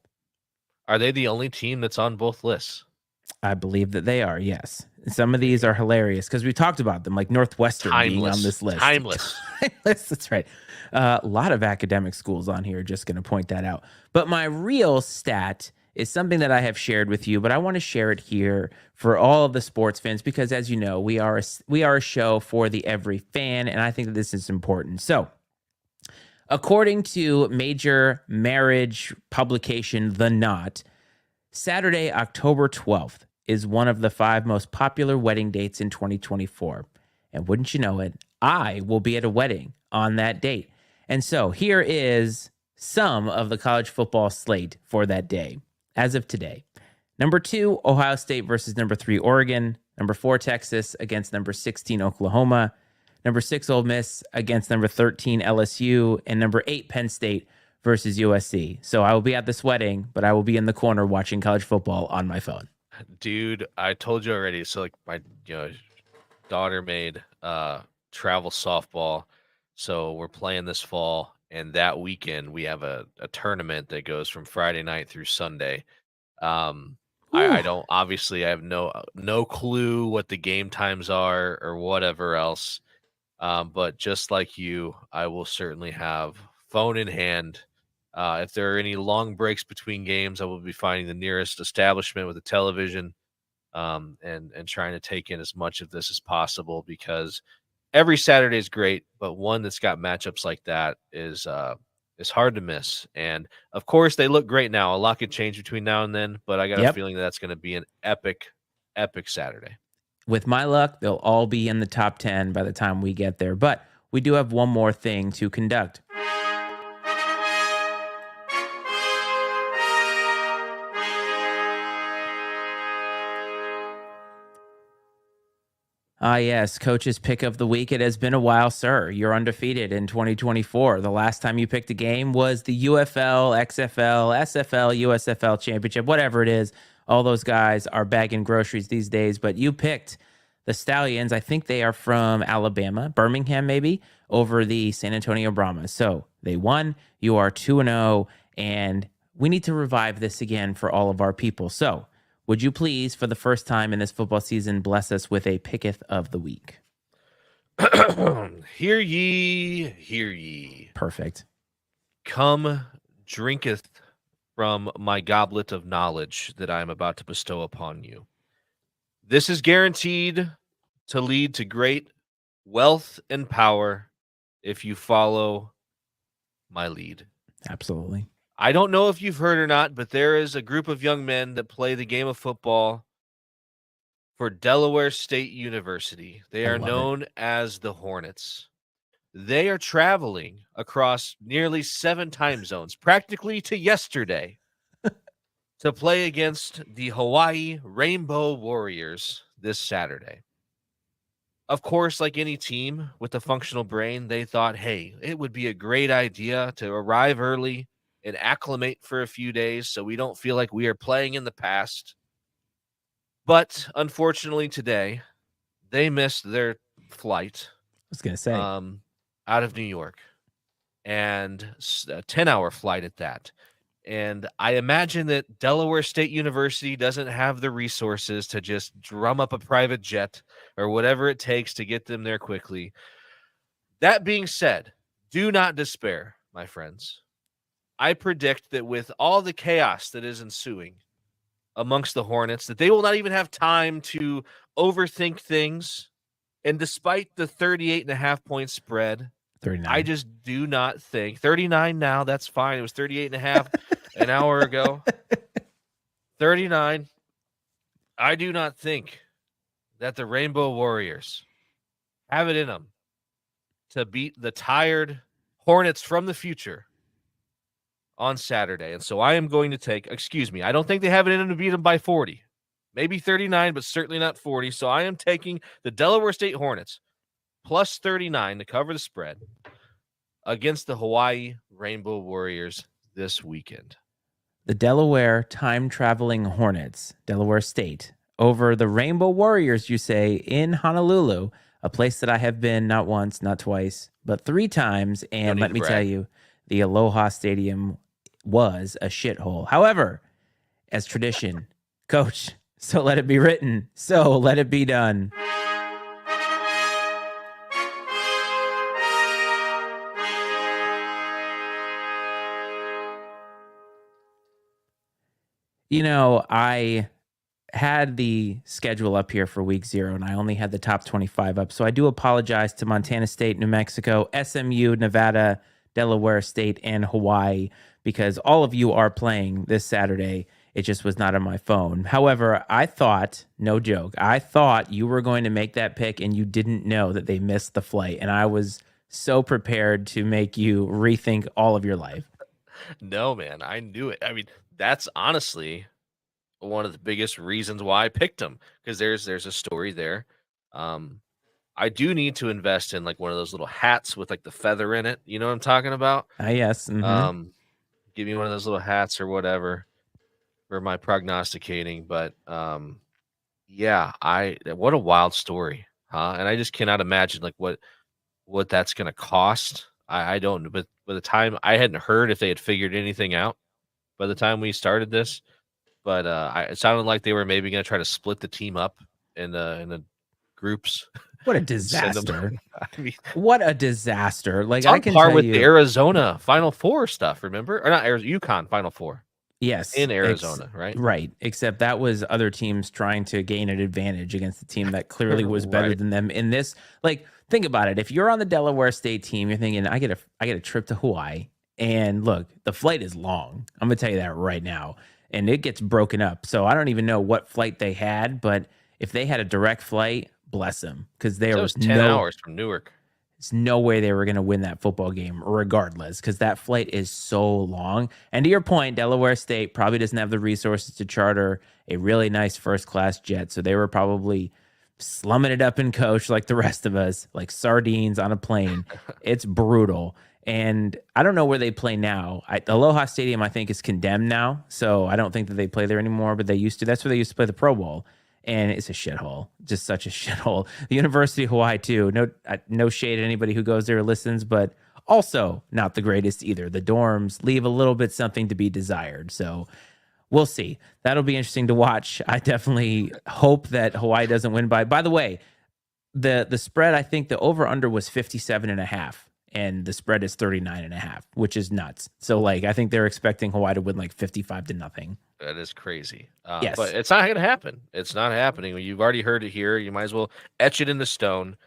Are they the only team that's on both lists? I believe that they are, yes. Some of these are hilarious because we talked about them, like Northwestern being on this list. Timeless. That's right. A lot of academic schools on here, just going to point that out. But my real stat is something that I have shared with you, but I want to share it here for all of the sports fans because, as you know, we are a show for the every fan, and I think that this is important. So, according to major marriage publication The Knot, Saturday, October 12th is one of the 5 most popular wedding dates in 2024. And wouldn't you know it, I will be at a wedding on that date. And so here is some of the college football slate for that day as of today. Number 2, Ohio State versus number 3, Oregon. Number 4, Texas against number 16, Oklahoma. Number 6, Ole Miss against number 13, LSU. And number 8, Penn State versus USC. So I will be at this wedding, but I will be in the corner watching college football on my phone. Dude, I told you already. So like my daughter made travel softball. So we're playing this fall, and that weekend we have a tournament that goes from Friday night through Sunday. I don't obviously I have no clue what the game times are or whatever else. But just like you, I will certainly have phone in hand. If there are any long breaks between games, I will be finding the nearest establishment with a television, and trying to take in as much of this as possible because every Saturday is great, but one that's got matchups like that is hard to miss. And of course, they look great now. A lot could change between now and then, but I got a feeling that's going to be an epic Saturday. With my luck, they'll all be in the top 10 by the time we get there. But we do have one more thing to conduct. Yes, Coach's pick of the week. It has been a while, sir. You're undefeated in 2024. The last time you picked a game was the UFL, XFL, SFL, USFL championship, whatever it is. All those guys are bagging groceries these days, but you picked the Stallions. I think they are from Alabama, Birmingham maybe, over the San Antonio Brahmas. So they won. You are 2-0, and we need to revive this again for all of our people. So would you please, for the first time in this football season, bless us with a picketh of the week? Hear ye, hear ye. Perfect. Come, drinketh from my goblet of knowledge that I am about to bestow upon you. This is guaranteed to lead to great wealth and power if you follow my lead. Absolutely. I don't know if you've heard or not, but there is a group of young men that play the game of football for Delaware State University. They I are love it. known as the Hornets. They are traveling across nearly 7 time zones, practically to yesterday, to play against the Hawaii Rainbow Warriors this Saturday. Of course, like any team with a functional brain, they thought, hey, it would be a great idea to arrive early and acclimate for a few days so we don't feel like we are playing in the past. But unfortunately, today, they missed their flight Was going to say. out of New York, and a 10-hour flight at that. And I imagine that Delaware State University doesn't have the resources to just drum up a private jet or whatever it takes to get them there quickly. That being said, do not despair, my friends. I predict that with all the chaos that is ensuing amongst the Hornets, that they will not even have time to overthink things. And despite the 38.5-point spread, 39. I just do not think 39 now. That's fine. It was 38.5 an hour ago. 39. I do not think that the Rainbow Warriors have it in them to beat the tired Hornets from the future on Saturday. And so I am going to take, I don't think they have it in them to beat them by 40. Maybe 39, but certainly not 40. So I am taking the Delaware State Hornets plus 39 to cover the spread against the Hawaii Rainbow Warriors this weekend. The Delaware time-traveling Hornets, Delaware State, over the Rainbow Warriors, you say, in Honolulu, a place that I have been not once, not twice, but 3 times. And let me tell you, the Aloha Stadium was a shithole. However, as tradition, Coach, so let it be written, so let it be done. You know, I had the schedule up here for week 0, and I only had the top 25 up. So I do apologize to Montana State, New Mexico, SMU, Nevada, Delaware State, and Hawaii, because all of you are playing this Saturday. It just was not on my phone. However, I thought, no joke, I thought you were going to make that pick and you didn't know that they missed the flight. And I was so prepared to make you rethink all of your life. No, man, I knew it. I mean, that's honestly one of the biggest reasons why I picked them, because there's a story there. I do need to invest in like one of those little hats with like the feather in it. You know what I'm talking about? Yes. Mm-hmm. Give me one of those little hats or whatever for my prognosticating. But yeah, what a wild story, huh? And I just cannot imagine like what that's gonna cost. I don't, but by the time I hadn't heard if they had figured anything out by the time we started this. But it sounded like they were maybe going to try to split the team up in the groups. What a disaster! I mean, what a disaster! Like, it's on I can par tell with you, the Arizona Final Four stuff. Remember, or not? UConn Final Four. Yes, in Arizona, right? Right. Except that was other teams trying to gain an advantage against the team that clearly was better than them in this. Like, think about it. If you're on the Delaware State team, you're thinking, I get a trip to Hawaii, and look, the flight is long. I'm gonna tell you that right now, and it gets broken up. So I don't even know what flight they had, but if they had a direct flight, bless them, because there was 10 hours from Newark. There's no way they were going to win that football game regardless, because that flight is so long. And to your point, Delaware State probably doesn't have the resources to charter a really nice first-class jet, so they were probably slumming it up in coach like the rest of us, like sardines on a plane. It's brutal. And I don't know where they play now. Aloha Stadium, I think, is condemned now, so I don't think that they play there anymore, but they used to. That's where they used to play the Pro Bowl. And it's a shithole, just such a shithole. The University of Hawaii, too. No shade at anybody who goes there or listens, but also not the greatest either. The dorms leave a little bit something to be desired. So we'll see. That'll be interesting to watch. I definitely hope that Hawaii doesn't win by the way, the spread, I think the over-under was 57.5, and the spread is 39.5, which is nuts. So, like, I think they're expecting Hawaii to win like 55-0. That is crazy. Yes. But it's not going to happen. It's not happening. You've already heard it here. You might as well etch it in the stone.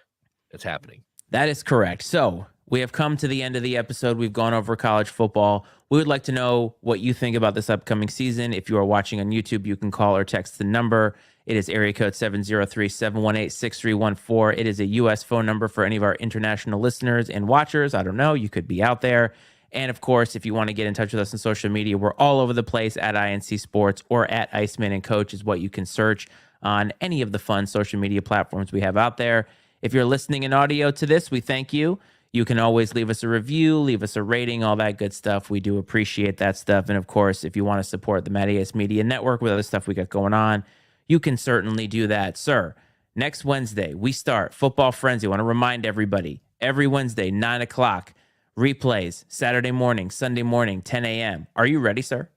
It's happening. That is correct. So We have come to the end of the episode. We've gone over college football. We would like to know what you think about this upcoming season. If you are watching on YouTube, you can call or text the number. It is area code 703-718-6314. It is a U.S. phone number for any of our international listeners and watchers. I don't know. You could be out there. And of course, if you want to get in touch with us on social media, we're all over the place at INC Sports or at Iceman and Coach is what you can search on any of the fun social media platforms we have out there. If you're listening in audio to this, we thank you. You can always leave us a review, leave us a rating, all that good stuff. We do appreciate that stuff. And of course, if you want to support the Matty Ice Media Network with other stuff we got going on, you can certainly do that, sir. Next Wednesday, we start Football Frenzy. I want to remind everybody, every Wednesday, 9 o'clock, replays, Saturday morning, Sunday morning, 10 a.m. Are you ready, sir?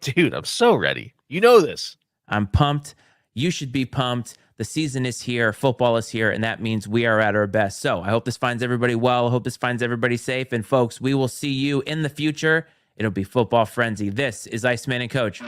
Dude, I'm so ready. You know this. I'm pumped. You should be pumped. The season is here. Football is here, and that means we are at our best. So I hope this finds everybody well. I hope this finds everybody safe. And folks, we will see you in the future. It'll be Football Frenzy. This is Iceman and Coach.